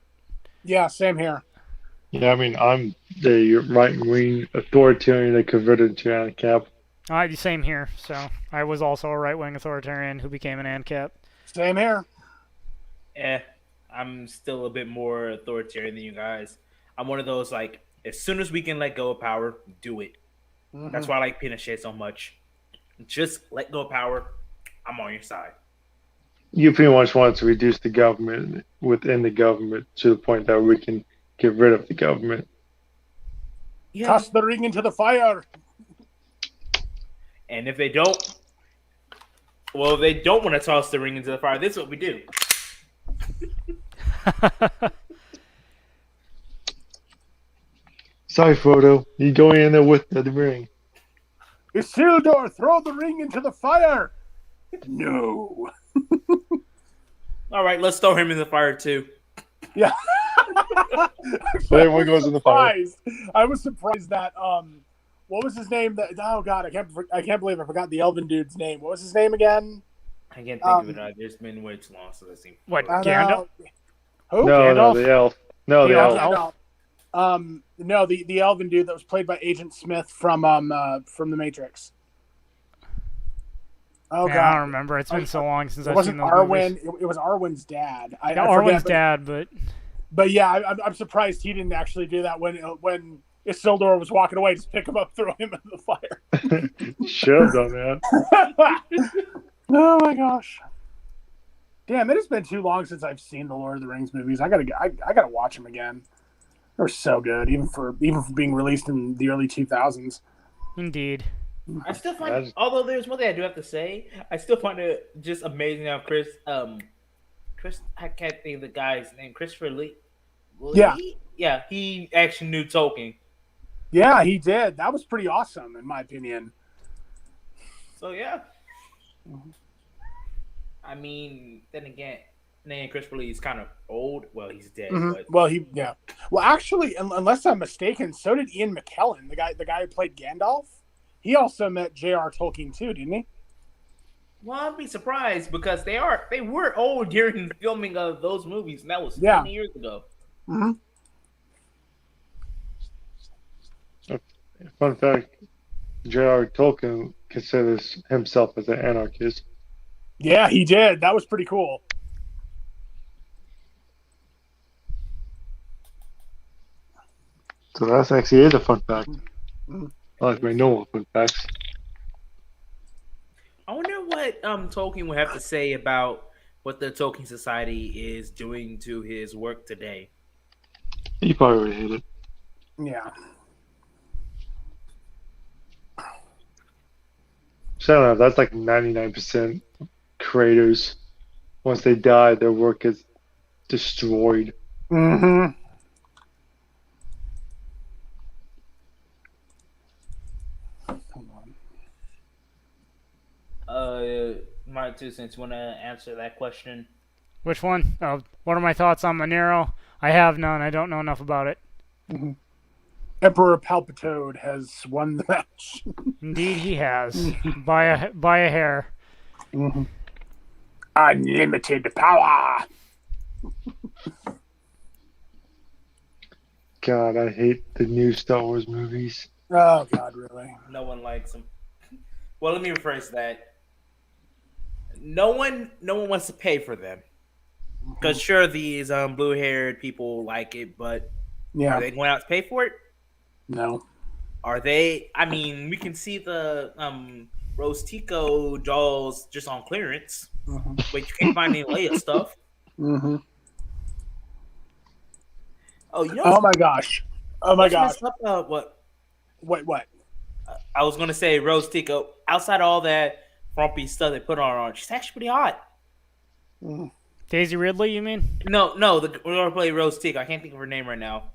Yeah, same here. Yeah, I mean, I'm the right-wing authoritarian that converted to ANCAP. Same here. So, I was also a right-wing authoritarian who became an ANCAP. Same here. I'm still a bit more authoritarian than you guys. I'm one of those, like, as soon as we can let go of power, do it. Mm-hmm. That's why I like Pinochet so much. Just let go of power. I'm on your side. You pretty much want to reduce the government within the government to the point that we can get rid of the government. Yeah. Toss the ring into the fire. And if they don't, well, if they don't want to toss the ring into the fire, this is what we do. Sorry, Frodo. You going in there with the ring? Isildur, throw the ring into the fire. No. All right, let's throw him in the fire too. Yeah. Everyone goes in the fire. I was surprised that what was his name? Oh God, I can't believe I forgot the Elven dude's name. What was his name again? I can't think of it either. It's been way too long since I've seen. What, Gandalf? Who? No, the elf. No, the elf. No, the Elven dude that was played by Agent Smith from the Matrix. Oh God, I don't remember. It's been so long since I've seen those Arwen. movies. It was Arwen's dad. Arwen's dad, but yeah, I'm surprised he didn't actually do that when Isildur was walking away. Just pick him up, throw him into the fire. Should have done that. Oh my gosh. Damn, it has been too long since I've seen the Lord of the Rings movies. I gotta watch them again. They're so good, even for being released in the early 2000s. Indeed. I still find, although there's one thing I do have to say, I still find it just amazing how I can't think of the guy's name. Christopher Lee. Yeah. Yeah, he actually knew Tolkien. Yeah, he did. That was pretty awesome, in my opinion. So yeah. I mean, then Christopher Lee is kind of old. Well, he's dead. But Well, yeah. Well, actually, unless I'm mistaken, so did Ian McKellen, the guy who played Gandalf. He also met J.R. Tolkien too, didn't he? well, I'd be surprised because they were old during the filming of those movies, and that was Yeah. 20 years ago. Mm-hmm. Fun fact: J.R. Tolkien considers himself as an anarchist. Yeah, he did. That was pretty cool. So that's actually is a fun fact. I like my normal fun facts. I wonder what Tolkien would have to say about what the Tolkien Society is doing to his work today. You probably would hate it. Yeah. So I don't know. That's like 99% creators. Once they die, their work is destroyed. Mm-hmm. My 2 cents. Want to answer that question? Which one? What are my thoughts on Monero? I have none. I don't know enough about it. Mm-hmm. Emperor Palpatine has won the match. Indeed, he has by a hair. Mm-hmm. Unlimited power. God, I hate the new Star Wars movies. Oh God, really? No one likes him. Well, let me rephrase that. No one wants to pay for them. Because sure, these blue-haired people like it, but Yeah. are they going out to pay for it? No. Are they? I mean, we can see the Rose Tico dolls just on clearance, but you can't find any Leia stuff. Mm-hmm. Oh, you know? Oh my gosh. Oh my gosh. What? What? I was gonna say Rose Tico. Outside all that frumpy stuff they put on her, she's actually pretty hot. Mm. Daisy Ridley, you mean? No, the girl who played Rose Tico. I can't think of her name right now.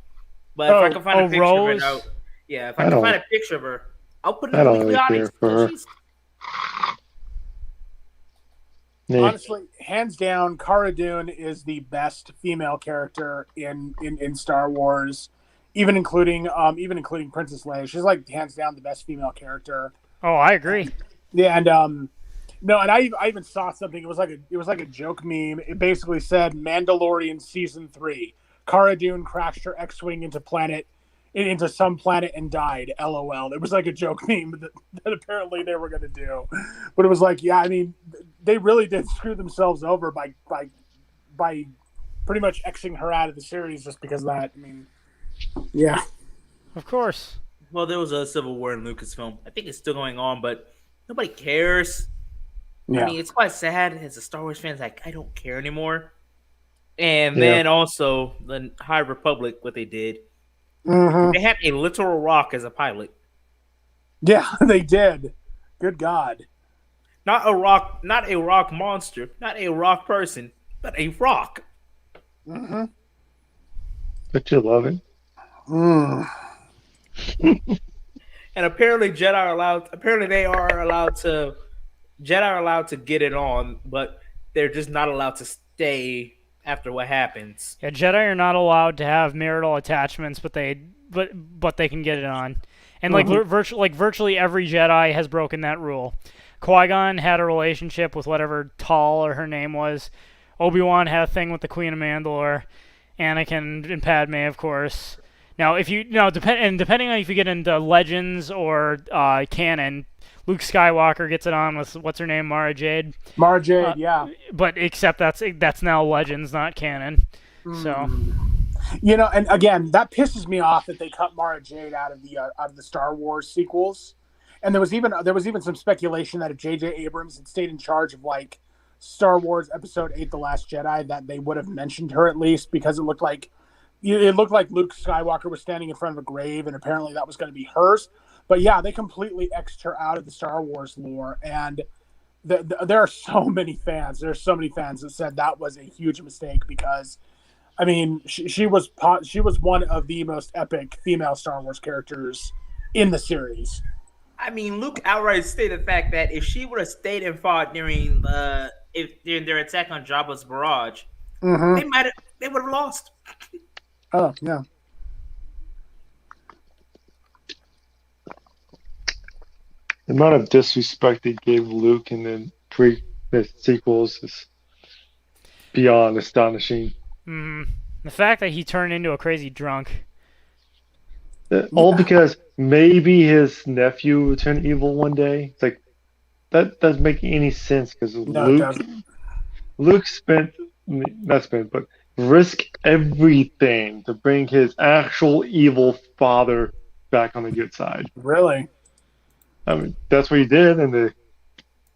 But if I can find a picture Rose? of her, if I can find a picture of her, I'll put it in I the don't weekly really audience. care for her. Yeah. Honestly, hands down, Cara Dune is the best female character in Star Wars, even including Princess Leia. She's like hands down the best female character. Oh, I agree. Yeah, and no, and I even saw something. It was like a joke meme. It basically said Mandalorian season 3. Cara Dune crashed her X-wing into some planet and died. LOL. It was like a joke meme that apparently they were going to do, but it was like, yeah, I mean, they really did screw themselves over by pretty much Xing her out of the series just because of that. I mean, yeah, Of course. Well, there was a Civil War in Lucasfilm. I think it's still going on, but nobody cares. yeah. I mean, it's quite sad as a Star Wars fan. Like, I don't care anymore. And then also the High Republic, what they did. Mm-hmm. They had a literal rock as a pilot. Yeah, they did. Good God. Not a rock monster, not a rock person, but a rock. Mm-hmm. But you love it. Mm. And apparently Jedi are allowed to get it on, but they're just not allowed to stay after what happens. Yeah, Jedi are not allowed to have marital attachments, but they can get it on. And virtually every Jedi has broken that rule. Qui-Gon had a relationship with whatever Tal or her name was. Obi-Wan had a thing with the Queen of Mandalore. Anakin and Padme, of course. Now, depending on if you get into Legends or canon, Luke Skywalker gets it on with what's her name, Mara Jade. Mara Jade, yeah. But except that's now Legends, not canon. So, you know, and again, that pisses me off that they cut Mara Jade out of the Star Wars sequels. And there was even some speculation that if J.J. Abrams had stayed in charge of like Star Wars Episode 8: The Last Jedi, that they would have mentioned her at least, because it looked like Luke Skywalker was standing in front of a grave, and apparently that was going to be hers. But yeah, they completely X'd her out of the Star Wars lore, and there are so many fans. There's so many fans that said that was a huge mistake because, I mean, she was one of the most epic female Star Wars characters in the series. I mean, Luke outright stated the fact that if she would have stayed and fought during their attack on Jabba's barrage, Mm-hmm. they would have lost. Oh yeah. The amount of disrespect they gave Luke in the sequels is beyond astonishing. The fact that he turned into a crazy drunk. All because maybe his nephew would turn evil one day. It's like that doesn't make any sense because Luke risk everything to bring his actual evil father back on the good side. Really? I mean, that's what he did, and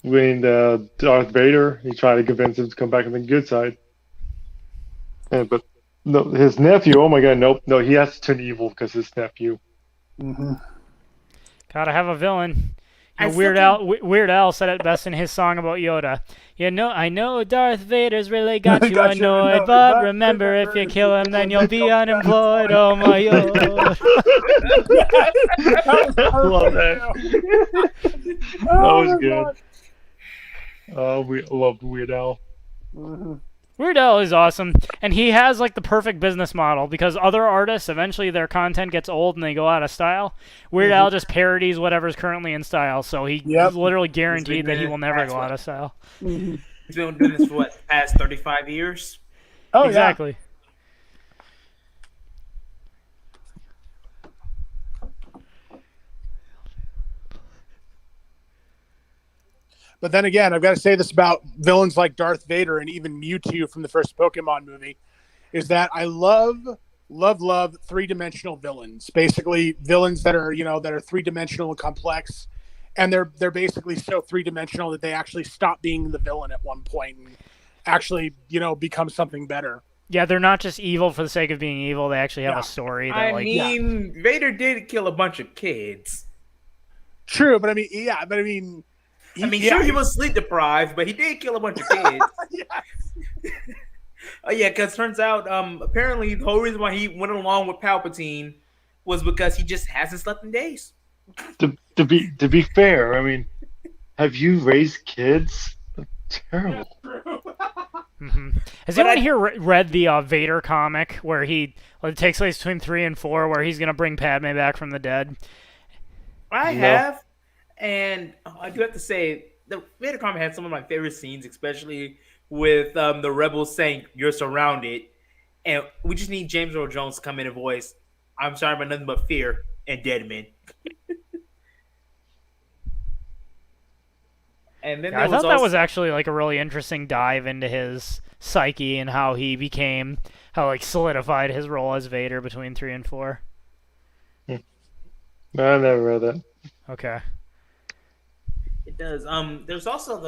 when Darth Vader, he tried to convince him to come back on the good side. But no, his nephew. Oh my God, nope, no, he has to turn evil because his nephew. Mm-hmm. Gotta have a villain. You know, Weird Al said it best in his song about Yoda. I know Darth Vader's really got you annoyed, but remember if you kill him, then you'll be unemployed. Oh my God. I love that. That was good. Oh, we loved Weird Al. Mm-hmm. Weird Al is awesome, and he has like the perfect business model because other artists eventually their content gets old and they go out of style. Weird Al just parodies whatever's currently in style, so he's literally guaranteed that he will never go out of style. He's been doing this for what, past 35 years? Oh, exactly. But then again, I've got to say this about villains like Darth Vader and even Mewtwo from the first Pokemon movie, is that I love three-dimensional villains. Basically, villains that are three-dimensional and complex, and they're basically so three-dimensional that they actually stop being the villain at one point and actually, become something better. Yeah, they're not just evil for the sake of being evil. They actually have a story. That, Vader did kill a bunch of kids. True, but I mean, sure, he was sleep deprived, but he did kill a bunch of kids. Because turns out, apparently, the whole reason why he went along with Palpatine was because he just hasn't slept in days. To be fair, I mean, have you raised kids? That's terrible. Has anyone here read the Vader comic where it takes place between 3 and 4, where he's gonna bring Padme back from the dead? I have. And I do have to say, the Vader comic had some of my favorite scenes, especially with the rebels saying, "You're surrounded." And we just need James Earl Jones to come in and voice, "I'm sorry about nothing but fear and dead men." And then I thought that was actually like a really interesting dive into his psyche and how he solidified his role as Vader between 3 and 4. I never read that. Okay. It does. There's also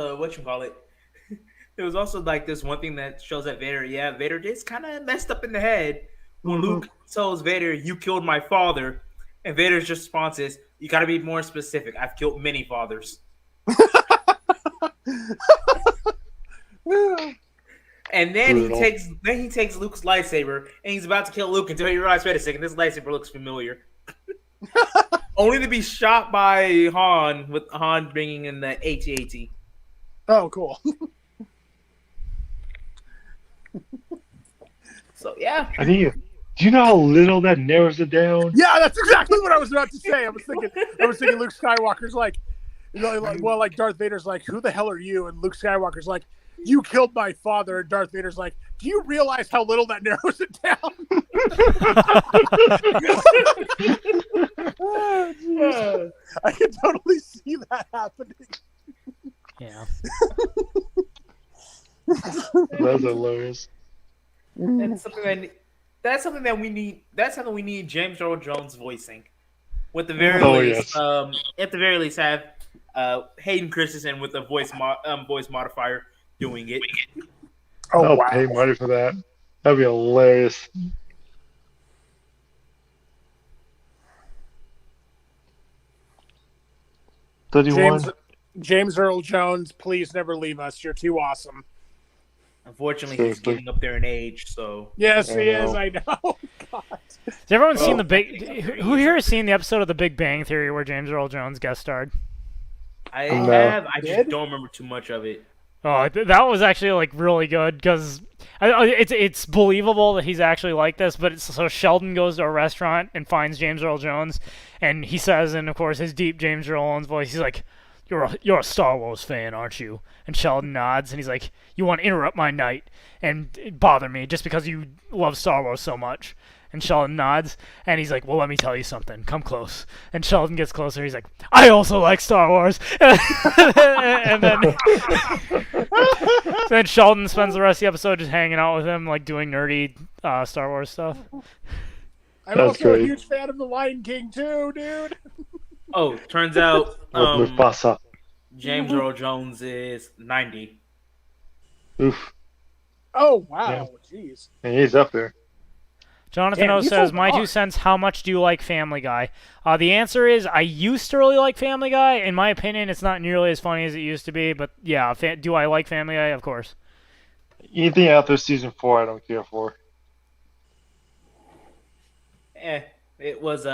there was also like this one thing that shows that Vader is kind of messed up in the head when Luke tells Vader, "You killed my father," and Vader's response is, "You got to be more specific. I've killed many fathers." And then he takes Luke's lightsaber and he's about to kill Luke until he realizes, wait a second, this lightsaber looks familiar. Only to be shot by Han, with Han bringing in the AT-AT. Oh, cool. So, yeah. Do you know how little that narrows it down? Yeah, that's exactly what I was about to say. I was thinking Luke Skywalker's like Darth Vader's like, "Who the hell are you?" And Luke Skywalker's like, "You killed my father." And Darth Vader's like, "Do you realize how little that narrows it down?" Oh, I can totally see that happening. Yeah. That's hilarious. That's something that we need. That's something we need James Earl Jones voicing. With the very least, at the very least, have Hayden Christensen with a voice modifier doing it. I'll pay money for that. That'd be hilarious. James, James Earl Jones, please never leave us. You're too awesome. Unfortunately, he's Seriously. getting up there in age, so Yes, I he is. know. I know. God. Has everyone seen Oh, the big? Who here has seen the episode of The Big Bang Theory where James Earl Jones guest starred? I No. have. I Did? just don't remember too much of it. Oh, that was actually like really good because it's believable that he's actually like this. But so Sheldon goes to a restaurant and finds James Earl Jones, and he says, in of course his deep James Earl Jones voice, he's like, "You're a Star Wars fan, aren't you?" And Sheldon nods, and he's like, "You want to interrupt my night and bother me just because you love Star Wars so much?" And Sheldon nods, and he's like, "Well, let me tell you something. Come close." And Sheldon gets closer. He's like, "I also like Star Wars." And then Sheldon spends the rest of the episode just hanging out with him, like doing nerdy Star Wars stuff. I'm That's also great. a huge fan of The Lion King too, dude. Oh, turns out With Mufasa. James Earl Jones is 90. Oof. Oh wow, jeez. And he's up there. Jonathan Damn, O he's says, so "My two dark. cents. How much do you like Family Guy?" The answer is, I used to really like Family Guy. In my opinion, it's not nearly as funny as it used to be. But yeah, do I like Family Guy? Of course. Anything after season 4, I don't care for. It was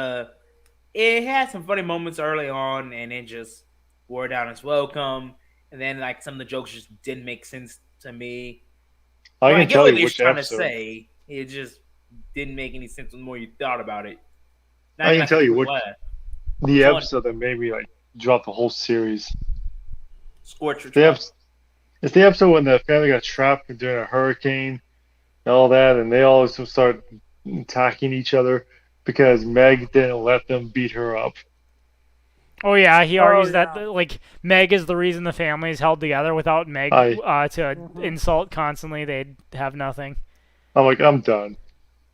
it had some funny moments early on, and it just wore down its welcome. And then like some of the jokes just didn't make sense to me. I Well, can get tell what you they're which trying episode. to say. It just didn't make any sense the more you thought about it. I can tell you what- what The Fun. episode that made me like drop the whole series. Scorch or The Trump. It's the episode when the family got trapped during a hurricane and all that, and they all start attacking each other because Meg didn't let them beat her up. Oh yeah, he argues yeah. that like Meg is the reason the family is held together. Without Meg to insult constantly, they'd have nothing. I'm like, I'm done.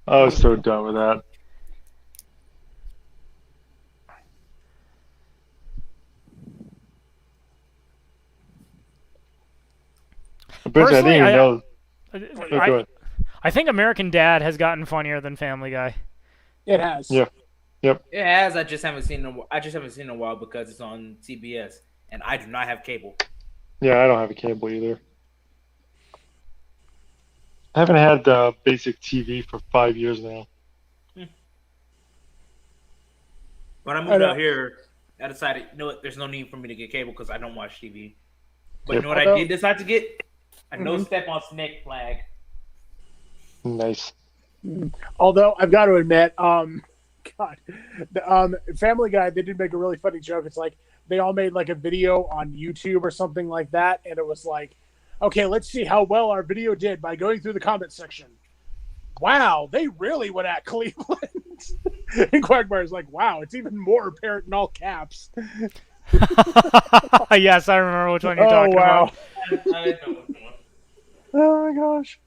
I was so done with that. But I Personally, didn't even know. I, Oh, go ahead. I think American Dad has gotten funnier than Family Guy. It has. Yeah. It has. I just haven't seen it in a while because it's on CBS, and I do not have cable. Yeah, I don't have a cable either. I haven't had basic TV for 5 years now. When I I moved know. out here, I decided, you know what? There's no need for me to get cable because I don't watch TV. But Yep. you know what I Although- did decide to get? A no Mhm. step on snake flag. Nice. Although I've got to admit, God, Family Guy, they did make a really funny joke. It's like they all made like a video on YouTube or something like that, and it was like, okay, let's see how well our video did by going through the comment section. Wow, they really went at Cleveland. And Quagmire's like, wow, it's even more apparent in all caps. Yes, I remember which one you're Oh talking wow! about. I know. Oh my gosh!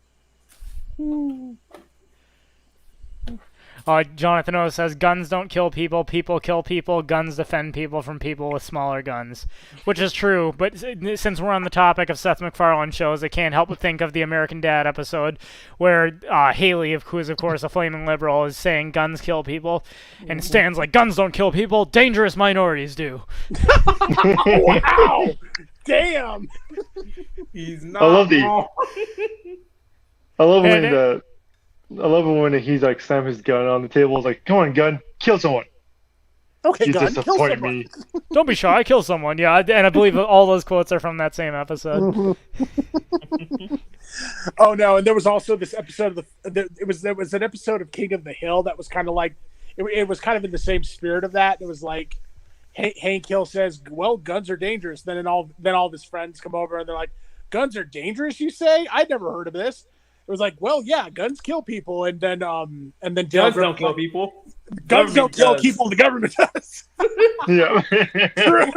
Jonathan O says, "Guns don't kill people, people kill people. Guns defend people from people with smaller guns," which is true. But since we're on the topic of Seth MacFarlane shows, I can't help but think of the American Dad episode where Haley, who is of course a flaming liberal, is saying guns kill people, and Stan's like, "Guns don't kill people. Dangerous minorities do." Wow! Damn! He's not. I love the- wrong. I love And when I love it when he's like slam his gun on the table. It's like, come on, gun, kill someone. Okay, You gun, kill disappoint someone. me. Don't be shy, kill someone. Yeah, and I believe all those quotes are from that same episode. Oh no! And there was also this episode of there was an episode of King of the Hill that was kind of like it was kind of in the same spirit of that. It was like Hank Hill says, "Well, guns are dangerous." Then all of his friends come over and they're like, "Guns are dangerous? You say? I'd never heard of this." It was like, "Well, yeah, guns kill people." And then Dale Guns Graham don't kill like, people. Guns don't Government kill does. people. The government does. Yeah. True.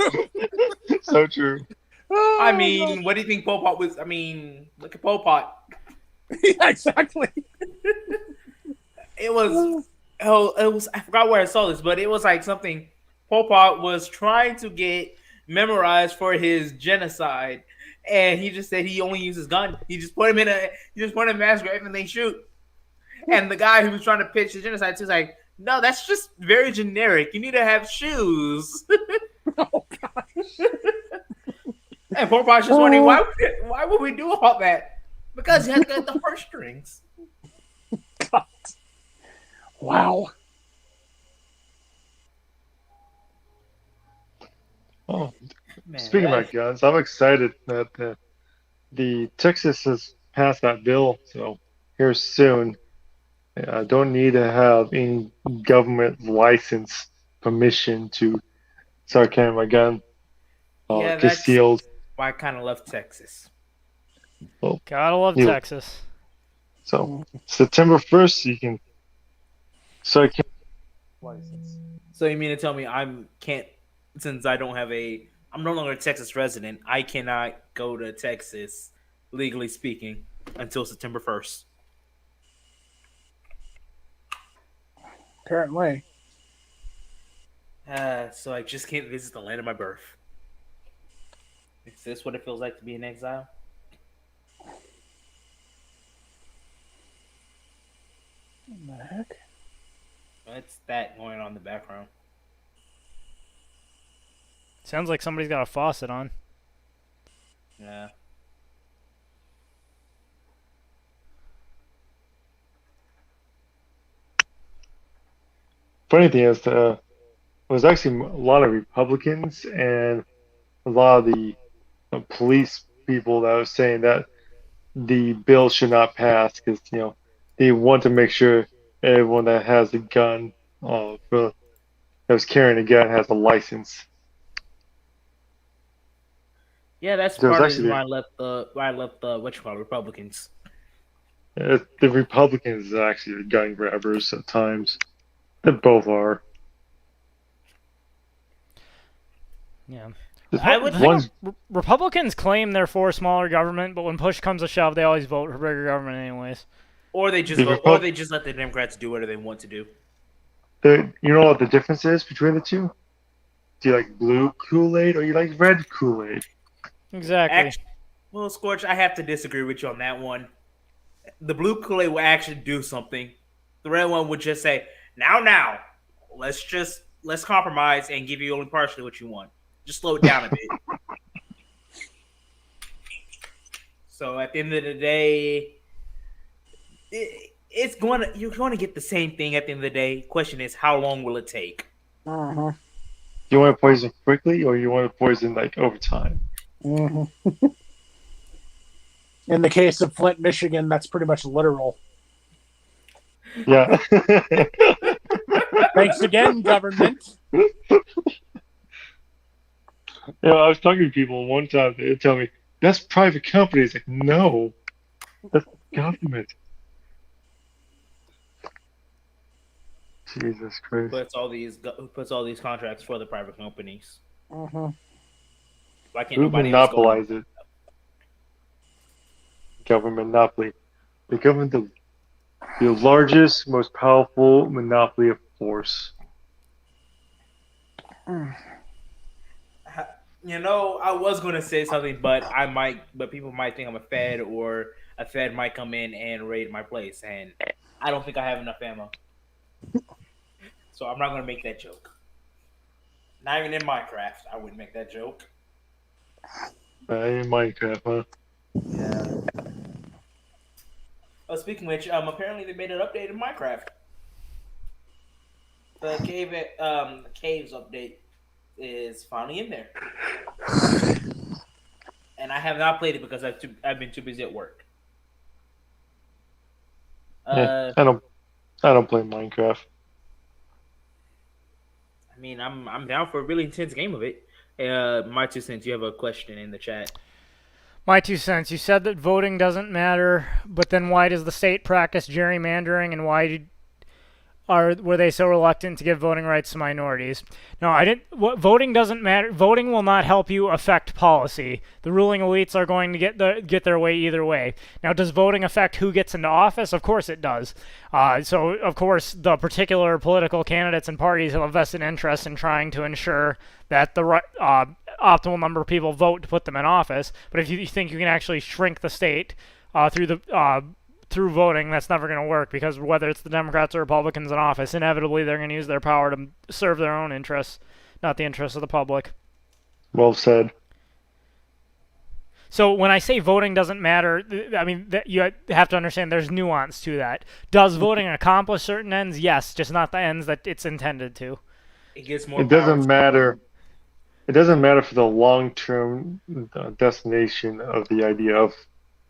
So true. Oh, I mean, what do you think Pol Pot was? I mean, look at Pol Pot. yeah, exactly. It was. Oh, it was. I forgot where I saw this, but it was like something. Pol Pot was trying to get memorized for his genocide, and he just said he only uses gun. He just put him in a mass grave and they shoot. And the guy who was trying to pitch the genocide was like, "No, that's just very generic. You need to have shoes." Oh gosh. And poor Bob's just wondering why would we do all that? Because he has got the first strings. God. Wow. Oh, Man, speaking about guns, I'm excited that the Texas has passed that bill. So here soon, I don't need to have any government license permission to start carrying my gun yeah, that's concealed. why I kind of love Texas. Well, Gotta love you- Texas. So September 1st, you can start carrying license. So you mean to tell me since I'm no longer a Texas resident, I cannot go to Texas, legally speaking, until September 1st. Apparently. So I just can't visit the land of my birth. Is this what it feels like to be in exile? What the heck? It's that going on in the background. Sounds like somebody's got a faucet on. Yeah. Funny thing is, there was actually a lot of Republicans and a lot of the police people that were saying that the bill should not pass because they want to make sure everyone that has a gun that was carrying a gun has a license. Yeah, that's There was part of actually- why I left the Republicans. The Republicans are actually the gun grabbers at times. They both are. Yeah. I would One's Republicans claim they're for smaller government, but when push comes to shove, they always vote for bigger government anyways. Or they just let the Democrats do whatever they want to do. you know what the difference is between the two? Do you like blue Kool-Aid or you like red Kool-Aid? Exactly. Well, Scorch, I have to disagree with you on that one. The blue Kool-Aid will actually do something. The red one would just say, now, let's compromise and give you only partially what you want. Just slow it down a bit. So at the end of the day, you're going to get the same thing at the end of the day. Question is, how long will it take? Uh-huh. You want to poison quickly or you want to poison like over time? Mm-hmm. In the case of Flint, Michigan, that's pretty much literal. Yeah. Thanks again, government. I was talking to people one time. They tell me that's private companies. Like, no, that's government. Jesus Christ. Puts all these contracts for the private companies. Uh-huh. Why can't Who nobody else go? monopolize it? Government monopoly. The government, the largest, most powerful monopoly of force. I was going to say something, but people might think I'm a Fed, or a Fed might come in and raid my place, and I don't think I have enough ammo. So I'm not going to make that joke. Not even in Minecraft, I wouldn't make that joke. In Minecraft, huh? Yeah. Oh, speaking of which, apparently they made an update in Minecraft. The caves update is finally in there, and I have not played it because I've been too busy at work. Yeah, I don't play Minecraft. I mean, I'm down for a really intense game of it. My 2 cents. You have a question in the chat. My 2 cents. You said that voting doesn't matter, but then why does the state practice gerrymandering, and why were they so reluctant to give voting rights to minorities? No, I didn't. Voting doesn't matter. Voting will not help you affect policy. The ruling elites are going to get their way either way. Now, does voting affect who gets into office? Of course it does. So, of course, the particular political candidates and parties have a vested interest in trying to ensure that the optimal number of people vote to put them in office. But if you think you can actually shrink the state through voting, that's never going to work, because whether it's the Democrats or Republicans in office, inevitably they're going to use their power to serve their own interests, not the interests of the public. Well said. So when I say voting doesn't matter, I mean you have to understand there's nuance to that. Does voting accomplish certain ends? Yes, just not the ends that it's intended to. It gets more It power. doesn't matter. It doesn't matter for the long-term destination of the idea of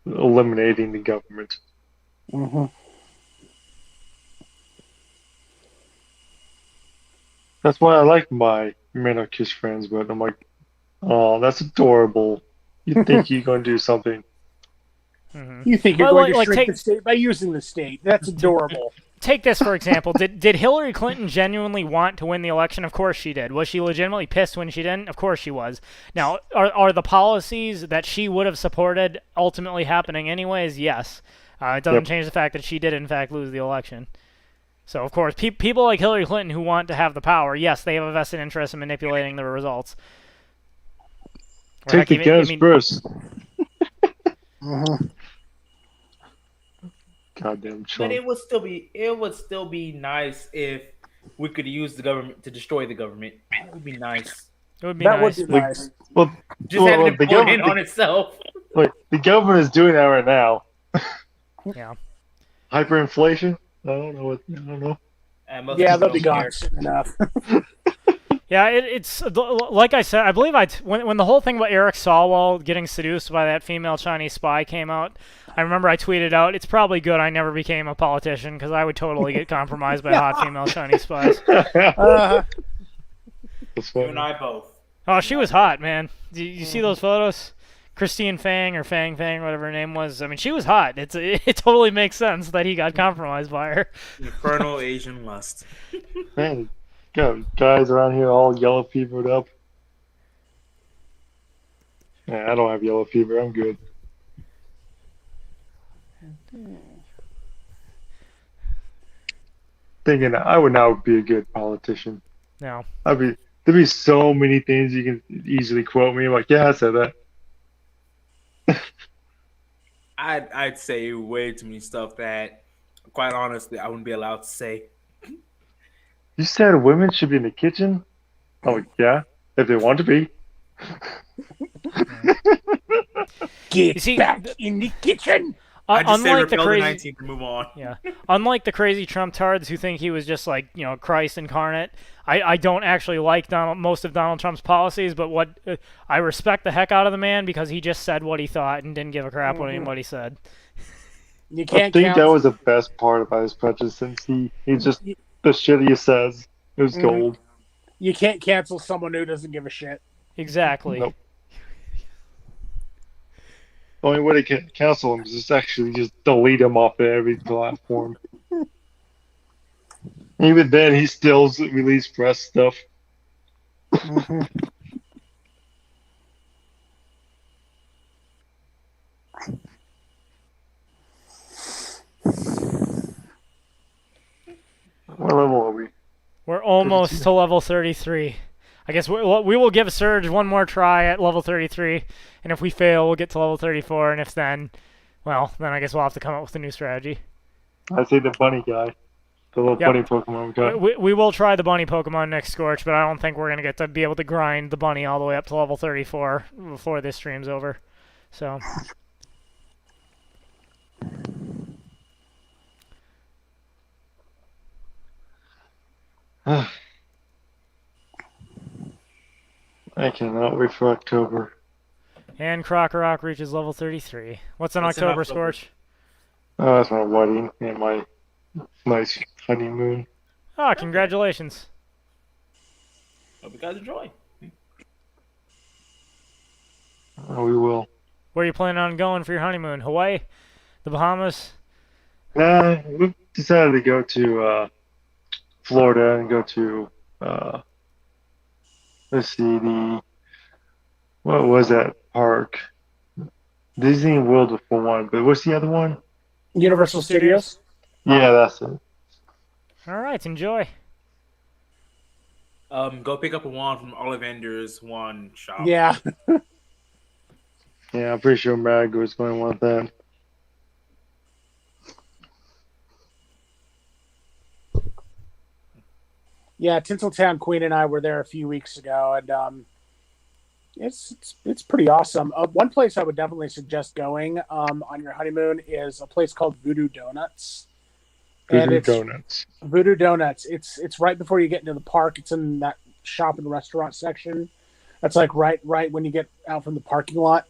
eliminating the government. Mm-hmm. That's why I like my minarchist friends, but I'm like, oh, that's adorable. You think you're going to do something. Mm-hmm. You think you're Well, going to like, shrink take- the state by using the state? That's adorable. Take this for example. Did Hillary Clinton genuinely want to win the election? Of course she did. Was she legitimately pissed when she didn't? Of course she was. Now, are the policies that she would have supported ultimately happening anyways? Yes. It doesn't change the fact that she did in fact lose the election. So of course, people like Hillary Clinton who want to have the power, yes, they have a vested interest in manipulating the results. Or Take heck, the even- guns I mean, first. Mm-hmm. Goddamn But Trump. it would still be nice if we could use the government to destroy the government. It would be nice. It would be That nice. would be nice. Well, Just well, having the it pull in government, on itself. wait, the government is doing that right now. Yeah. Hyperinflation? I don't know. And most Yeah, people they'll be don't gone care. soon enough. Yeah, it's like I said. I believe when the whole thing about Eric Swalwell getting seduced by that female Chinese spy came out, I remember I tweeted out, "It's probably good I never became a politician because I would totally get compromised by hot female Chinese spies." Uh, That's You funny. and I both. Oh, she was hot, man. You see those photos? Christine Fang or Fang Fang, whatever her name was. I mean, she was hot. It totally makes sense that he got compromised by her. Infernal Asian lust. Man, got guys around here all yellow fevered up. Yeah, I don't have yellow fever. I'm good. Thinking I would not be a good politician. No. There'd be so many things you can easily quote me. I'm like, yeah, I said that. I'd say way too many stuff that, quite honestly, I wouldn't be allowed to say. You said women should be in the kitchen? I'm like, yeah, if they want to be. get You see, back in the kitchen. I just say Unlike the repel the crazy, 19th and move on. yeah, unlike the crazy Trump tards who think he was just like Christ incarnate, I don't actually like most of Donald Trump's policies, but I respect the heck out of the man because he just said what he thought and didn't give a crap what anybody said. You I can't think count. that was the best part about his presidency. He just, the shit he says, it was gold. You can't cancel someone who doesn't give a shit. Exactly. Nope. The only way to cancel him is just actually just delete him off of every platform. Even then, he still release press stuff. What level are we? We're almost to level 33. I guess we will give Surge one more try at level 33, and if we fail, we'll get to level 34, and if then, well, then I guess we'll have to come up with a new strategy. I say the bunny guy. The little Yep. bunny Pokemon we got. We will try the bunny Pokemon next Scorch, but I don't think we're going to get to be able to grind the bunny all the way up to level 34 before this stream's over. So... I cannot wait for October. And Krokorok reaches level 33. What's in What's in October, October? Scorch? Oh, that's my wedding and my nice honeymoon. Ah, congratulations. Hope you guys enjoy. Oh, we will. Where are you planning on going for your honeymoon? Hawaii? The Bahamas? Nah, we decided to go to Florida and go to let's see, what was that park? Disney World was for one, but what's the other one? Universal Studios. Yeah, that's it. All right, enjoy. Go pick up a wand from Ollivander's wand shop. Yeah. Yeah, I'm pretty sure Mag was going to want that. Yeah, Tinseltown Queen and I were there a few weeks ago, and It's pretty awesome. One place I would definitely suggest going on your honeymoon is a place called Voodoo Donuts. And Voodoo it's Donuts. Voodoo Donuts. It's right before you get into the park. It's in that shop and restaurant section. That's like right when you get out from the parking lot.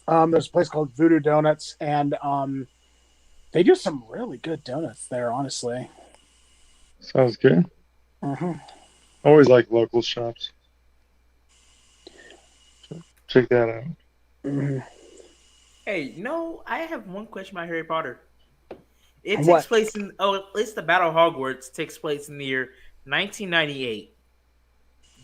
There's a place called Voodoo Donuts, and they do some really good donuts there. Honestly, Sounds good. mm-hmm. Always like local shops. Check that out. Mm-hmm. Hey, I have one question about Harry Potter. It takes What? place in at least the Battle of Hogwarts takes place in the year 1998.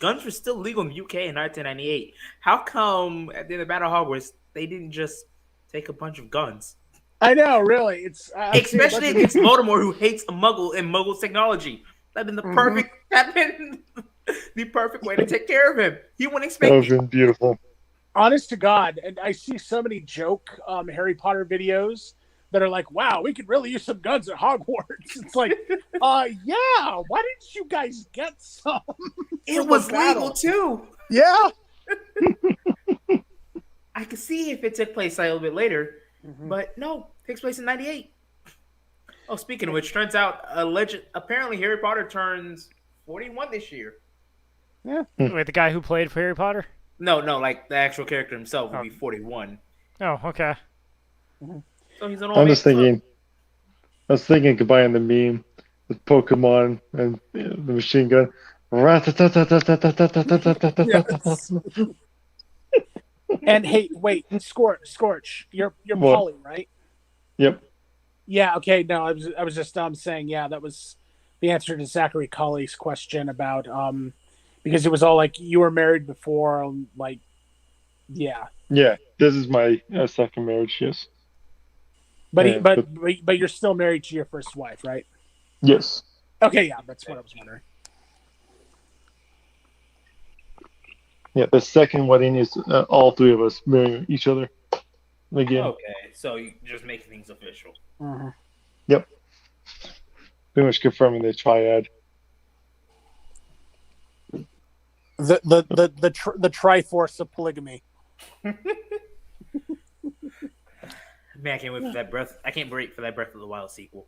Guns were still legal in the UK in 1998. How come at the end of Battle of Hogwarts they didn't just take a bunch of guns? I know, really. It's Especially against Voldemort, who hates a Muggle and Muggle's technology. That'd been the perfect way to take care of him. He wouldn't expect That would have been beautiful. Honest to God, and I see so many joke Harry Potter videos that are like, "Wow, we could really use some guns at Hogwarts." It's like, yeah. Why didn't you guys get some? It was legal too. Yeah. I could see if it took place a little bit later, Mm-hmm. but no, it takes place in '98. Oh, speaking of which, turns out apparently Harry Potter turns 41 this year. Yeah. Wait, the guy who played for Harry Potter? No, like the actual character himself will be 41. Oh, okay. So he's an old I'm man. just thinking. I was thinking combining the meme with Pokemon and the machine gun. Yes. And hey, wait, Scorch, you're What? Polly, right? Yep. Yeah. Okay. No, I was just saying, yeah, that was the answer to Zachary Colley's question about because it was all like you were married before, like, yeah. Yeah. This is my second marriage. Yes. But Yeah, but you're still married to your first wife, right? Yes. Okay, yeah, that's what I was wondering. Yeah. The second wedding is all three of us marrying each other again. Okay, so you just making things official. Mm-hmm. Yep. Pretty much confirming the triad. The Triforce of polygamy. Man, I can't wait for that breath. I can't wait for that Breath of the Wild sequel.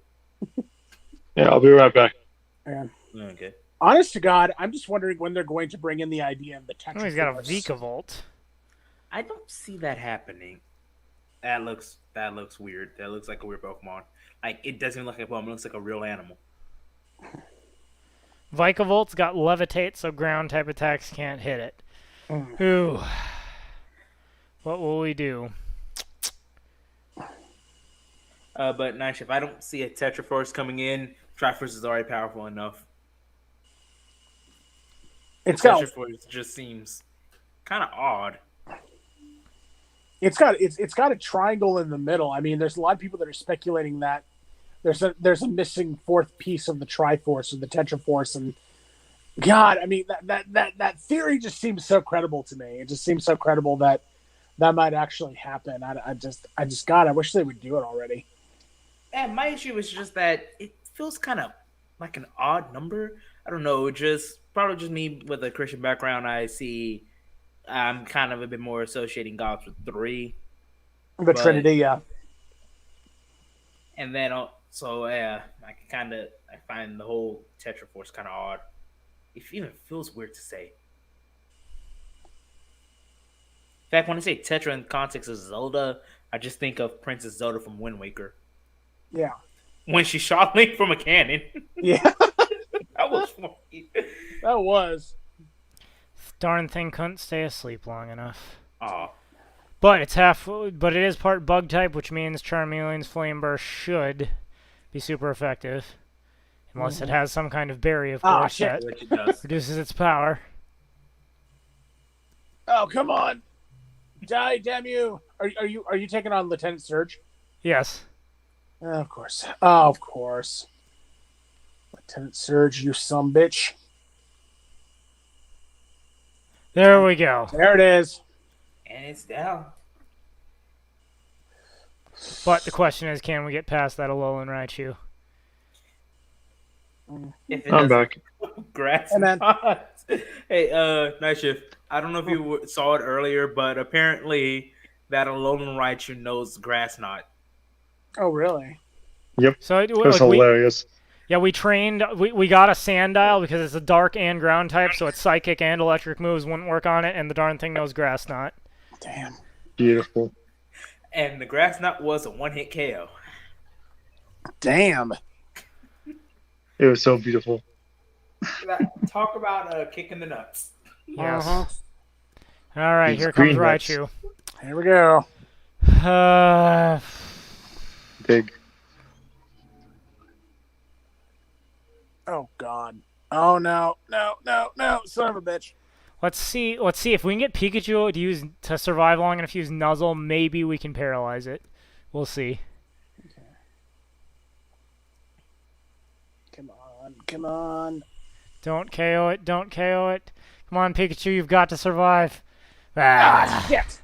Yeah, I'll be right back. Yeah. Okay. Honest to God, I'm just wondering when they're going to bring in the idea of the Tetra. Oh, he's got a Vikavolt. I don't see that happening. That looks weird. That looks like a weird Pokemon. Like it doesn't look like a Pokemon. It looks like a real animal. Vikavoult's got Levitate, so ground type attacks can't hit it. Ooh. What will we do? But Nice, if I don't see a Tetra Force coming in, Triforce is already powerful enough. It's got Tetra Force just seems kind of odd. it's got a triangle in the middle. I mean, there's a lot of people that are speculating that there's a missing fourth piece of the Triforce or the Tetra Force, and God, I mean that theory just seems so credible to me. It just seems so credible that might actually happen. I just God, I wish they would do it already. And my issue is just that it feels kind of like an odd number. I don't know, probably just me with a Christian background. I'm kind of a bit more associating gods with 3. The Trinity, yeah. And then I find the whole Tetra Force kind of odd. It even feels weird to say. In fact, when I say Tetra in context of Zelda, I just think of Princess Zelda from Wind Waker. Yeah. When she shot Link from a cannon. Yeah. That was funny. That was. Darn thing couldn't stay asleep long enough. Aw. But it is part bug type, which means Charmeleon's Flame Burst should be super effective. Unless it has some kind of berry, of course, that Which it does. reduces its power. Oh, come on. Die, damn you. Are you taking on Lieutenant Surge? Yes. Of course. Oh, of course. Lieutenant Surge, you sumbitch. There we go. There it is. And it's down. But the question is, can we get past that Alolan Raichu? If it I'm doesn't back. grass And then- knot. Hey, Night Shift. I don't know if you saw it earlier, but apparently that Alolan Raichu knows grass knot. Oh, really? Yep. So That's like, hilarious. we trained. We got a Sandile because it's a dark and ground type, so its psychic and electric moves wouldn't work on it, and the darn thing knows grass knot. Damn. Beautiful. And the grass knot was a one-hit KO. Damn. It was so beautiful. Talk about kicking the nuts. Yes. Uh-huh. All right, These here comes green nuts. Raichu. Here we go. Big. Oh, God. Oh, no. No, no, no. Son of a bitch. Let's see if we can get Pikachu to survive long enough to use Nuzzle. Maybe we can paralyze it. We'll see. Come on. Come on. Don't KO it. Don't KO it. Come on, Pikachu. You've got to survive. Ah. Shit.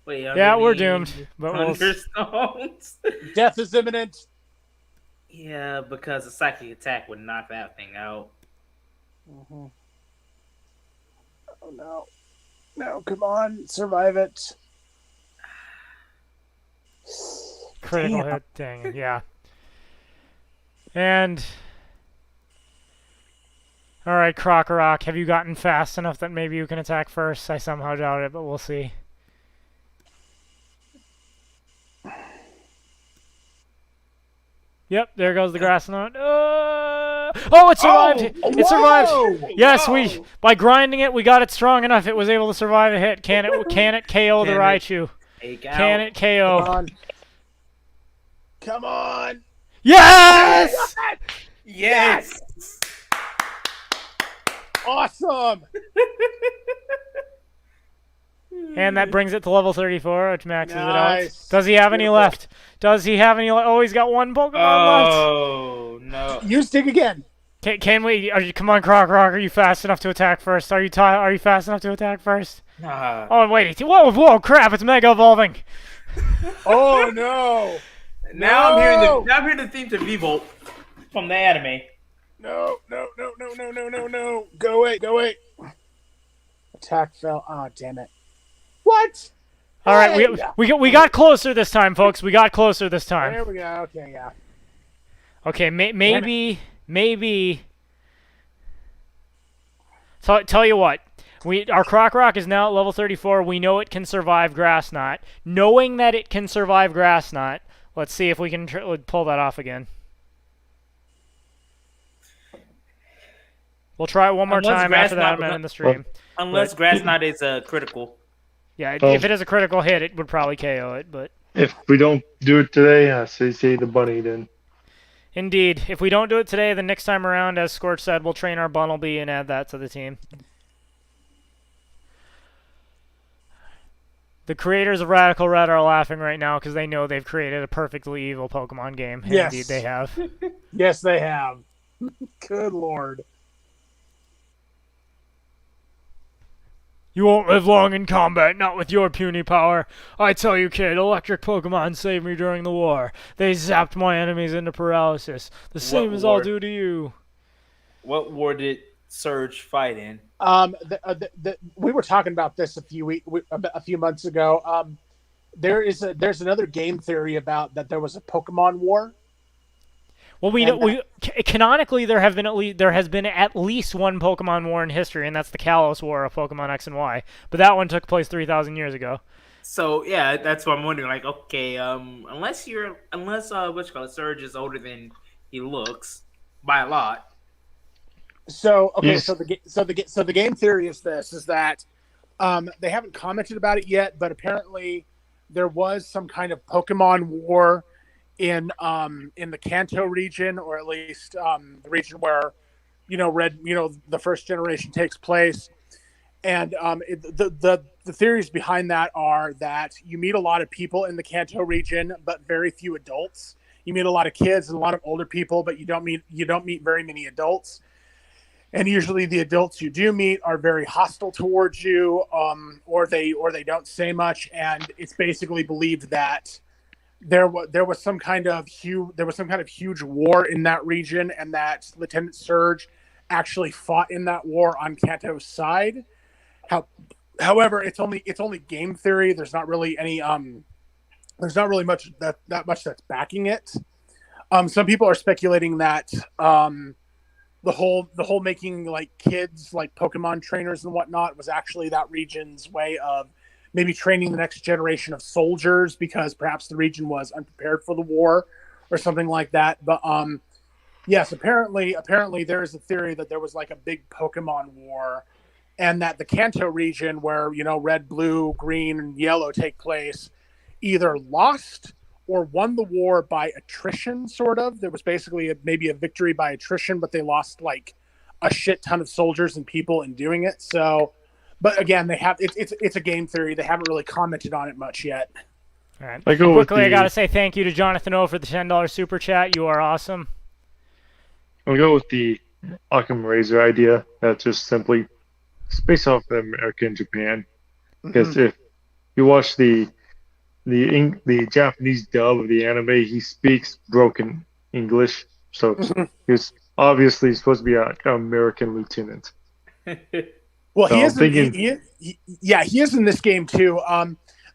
Wait, Yeah, we're doomed. But we'll Thunderstones. Death is imminent. Yeah, because a psychic attack would knock that thing out. Mm-hmm. Oh, no. No, come on. Survive it. critical Damn. hit. Dang it. Yeah. And all right, Crocorock, have you gotten fast enough that maybe you can attack first? I somehow doubt it, but we'll see. Yep, there goes the grass knot. Oh, it survived! It survived! Whoa! Yes, Whoa! by grinding it, we got it strong enough. It was able to survive a hit. Can it KO the Can it Raichu? Take Can out. it KO? Come on. Come on. Yes! Yes. Awesome. And that brings it to level 34, which maxes it out. Nice. Does he have any left? Does he have any? Oh, he's got one Pokemon left. Oh no. Use dig again. Can we? Come on, Crocorock. Are you fast enough to attack first? Are you fast enough to attack first? Nah. Oh, wait. Whoa, crap. It's Mega Evolving. Oh no. Now No! I'm hearing the theme to V-Volt from the anime. No. No. Go away. Attack fell. Oh, damn it. What? All right, Hey! we got closer this time, folks. We got closer this time. There we go. Okay, yeah. Okay, maybe. So tell you what, our Crocorock is now at level 34. We know it can survive Grass Knot. Knowing that it can survive Grass Knot, let's see if we can pull that off again. We'll try it one more Unless time Grass after that. Knot I'm was- in the stream. Unless Grass Knot is critical. Yeah, Oh. if it is a critical hit, it would probably KO it. But If we don't do it today, say the bunny then. indeed, if we don't do it today, the next time around, as Scorch said, we'll train our Bunnelby and add that to the team. The creators of Radical Red are laughing right now because they know they've created a perfectly evil Pokemon game. And Yes. indeed, they have. Yes, they have. Good lord. You won't live long in combat, not with your puny power. I tell you, kid, electric Pokemon saved me during the war. They zapped my enemies into paralysis. The same as I'll war? do to you. What war did Surge fight in? We were talking about this a few months ago. There's another game theory about that there was a Pokemon war. Well, canonically there has been at least one Pokemon war in history, and that's the Kalos War of Pokemon X and Y. But that one took place 3,000 years ago. So yeah, that's what I'm wondering. Like, okay, unless Surge is older than he looks by a lot. So okay, Yes. so the game theory is that they haven't commented about it yet, but apparently there was some kind of Pokemon war in the Kanto region, or at least the region where the first generation takes place. And the theories behind that are that you meet a lot of people in the Kanto region, but very few adults. You meet a lot of kids and a lot of older people, but you don't meet very many adults. And usually the adults you do meet are very hostile towards you, or they don't say much. And it's basically believed that there was some kind of huge war in that region, and that Lieutenant Surge actually fought in that war on Kanto's side. However, it's only game theory. There's not really much that much that's backing it. Some people are speculating that the whole making like kids like Pokemon trainers and whatnot was actually that region's way of maybe training the next generation of soldiers, because perhaps the region was unprepared for the war or something like that. But yes, apparently there is a theory that there was like a big Pokemon war, and that the Kanto region, where red, blue, green, and yellow take place, either lost or won the war by attrition. Sort of, there was basically maybe a victory by attrition, but they lost like a shit ton of soldiers and people in doing it. So, but again, it's a game theory. They haven't really commented on it much yet. All right. I gotta say thank you to Jonathan O for the $10 super chat. You are awesome. I'll go with the Occam Razor idea. That's just simply space off of America and Japan. Because if you watch the Japanese dub of the anime, he speaks broken English, so he's obviously supposed to be an American lieutenant. Well, So he I'm is. thinking- He is in this game too.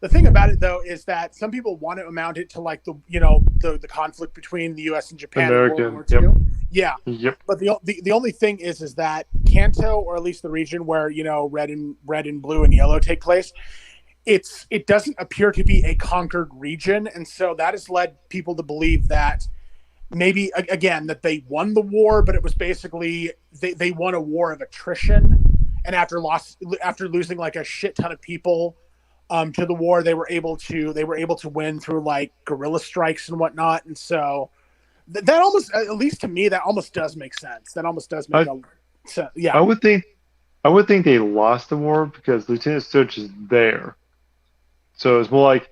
The thing about it though is that some people want to amount it to like the conflict between the U.S. and Japan in World War American, II. Yeah, Yep. but the only thing is that Kanto, or at least the region where red and blue and yellow take place, it doesn't appear to be a conquered region, and so that has led people to believe that maybe again that they won the war, but it was basically they won a war of attrition, and after losing like a shit ton of people to the war, they were able to win through like guerrilla strikes and whatnot, and so that almost, at least to me, that almost does make sense. That almost does make sense. Yeah, I would think they lost the war because Lieutenant Surge is there. So it's more like,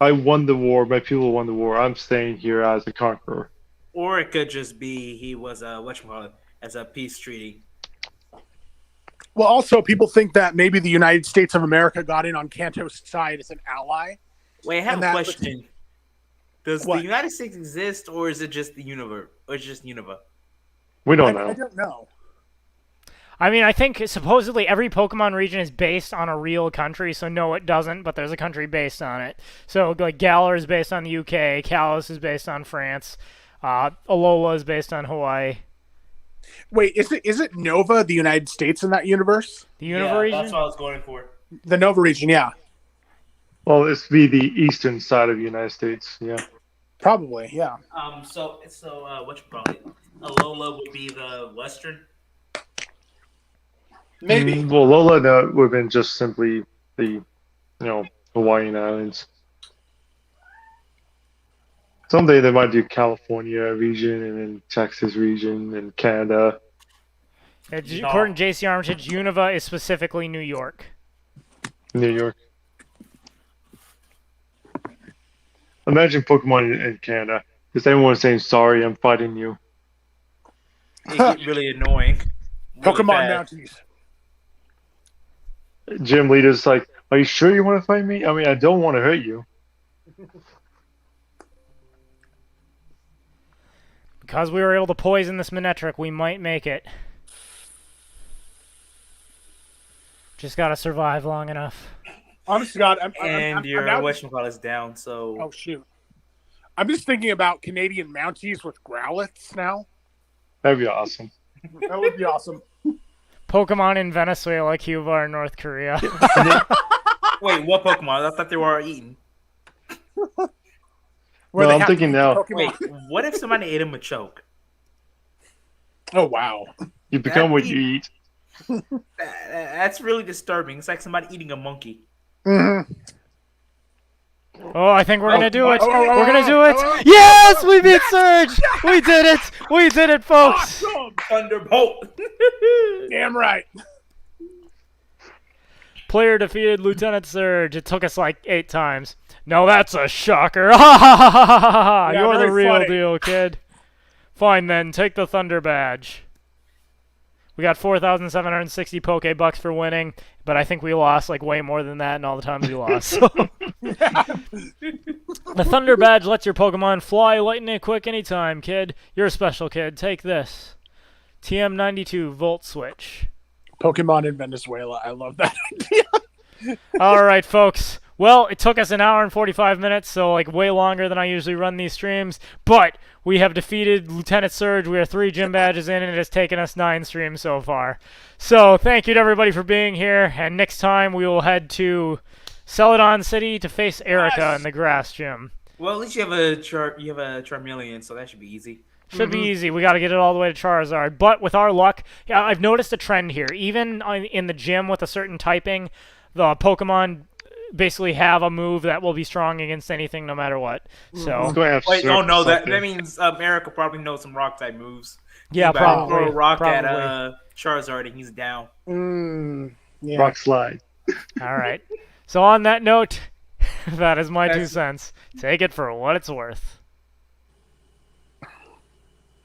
I won the war, my people won the war. I'm staying here as a conqueror. Or it could just be he was as a peace treaty. Well, also people think that maybe the United States of America got in on Kanto's side as an ally. Wait, I have And a that question. Does What? the United States exist, or is it just the universe, or is it just Unova? We don't I know. don't know. I mean, I think supposedly every Pokemon region is based on a real country, so no, it doesn't, but there's a country based on it. So, like, Galar is based on the UK, Kalos is based on France, Alola is based on Hawaii. Wait, is it Nova, the United States, in that universe? The Unova region? That's what I was going for. The Nova region, yeah, Well, it's be the eastern side of the United States. Yeah. probably, yeah. So what you call it? Alola would be the western. Maybe. Well, Lola, no, would have been just simply the, Hawaiian Islands. Someday they might do California region and then Texas region and Canada. Yeah, according to JC Armitage, Unova is specifically New York. New York. Imagine Pokemon in Canada. Just everyone saying, sorry, I'm fighting you. It get really annoying. Really Pokemon bad. Mounties. Gym leader's like, are you sure you want to fight me? I mean, I don't want to hurt you. Because we were able to poison this Manectric, we might make it. Just gotta survive long enough. Honest to God, And I'm your now whatchamacallit is down, so oh shoot, I'm just thinking about Canadian Mounties with Growlithes now. That'd be awesome. That would be awesome. Pokemon in Venezuela, Cuba, or North Korea. wait, what Pokemon? I thought they were all eaten. Where No, they I'm have thinking now. Pokemon. Wait, what if somebody ate him a choke? Oh wow. You become what you eat. That's really disturbing. It's like somebody eating a monkey. Mm-hmm. Oh, I think we're gonna do it. oh, oh, We're gonna do it. oh, oh. Yes, we beat Surge. We did it. We did it, folks. Awesome. Thunderbolt. Damn right. Player defeated Lieutenant Surge. It took us like 8 times. No, that's a shocker. Ha ha ha ha ha ha! Yeah, You're the very real funny. deal, kid. Fine then, take the Thunder Badge. We got 4,760 Pokebucks for winning. but I think we lost like way more than that in all the times we lost. So. The Thunder Badge lets your Pokemon fly lightning quick anytime, kid. You're a special kid. Take this. TM92 Volt Switch. Pokemon in Venezuela. I love that idea. All right, folks. Well, it took us an hour and 45 minutes, so like way longer than I usually run these streams. But we have defeated Lieutenant Surge. We are 3 gym badges in, and it has taken us 9 streams so far. So thank you to everybody for being here. And next time we will head to Celadon City to face Erica in the grass gym. Well, at least you have a Charmeleon, so that should be easy. Should be easy. We got to get it all the way to Charizard. But with our luck, yeah, I've noticed a trend here. Even in the gym with a certain typing, the Pokemon basically have a move that will be strong against anything no matter what. So wait, don't know that. That means Erica probably knows some rock type moves. Yeah, probably. Throw a rock probably. at Charizard and he's down. Yeah. Rock slide. All right. So on that note, that is my 2 cents. Take it for what it's worth.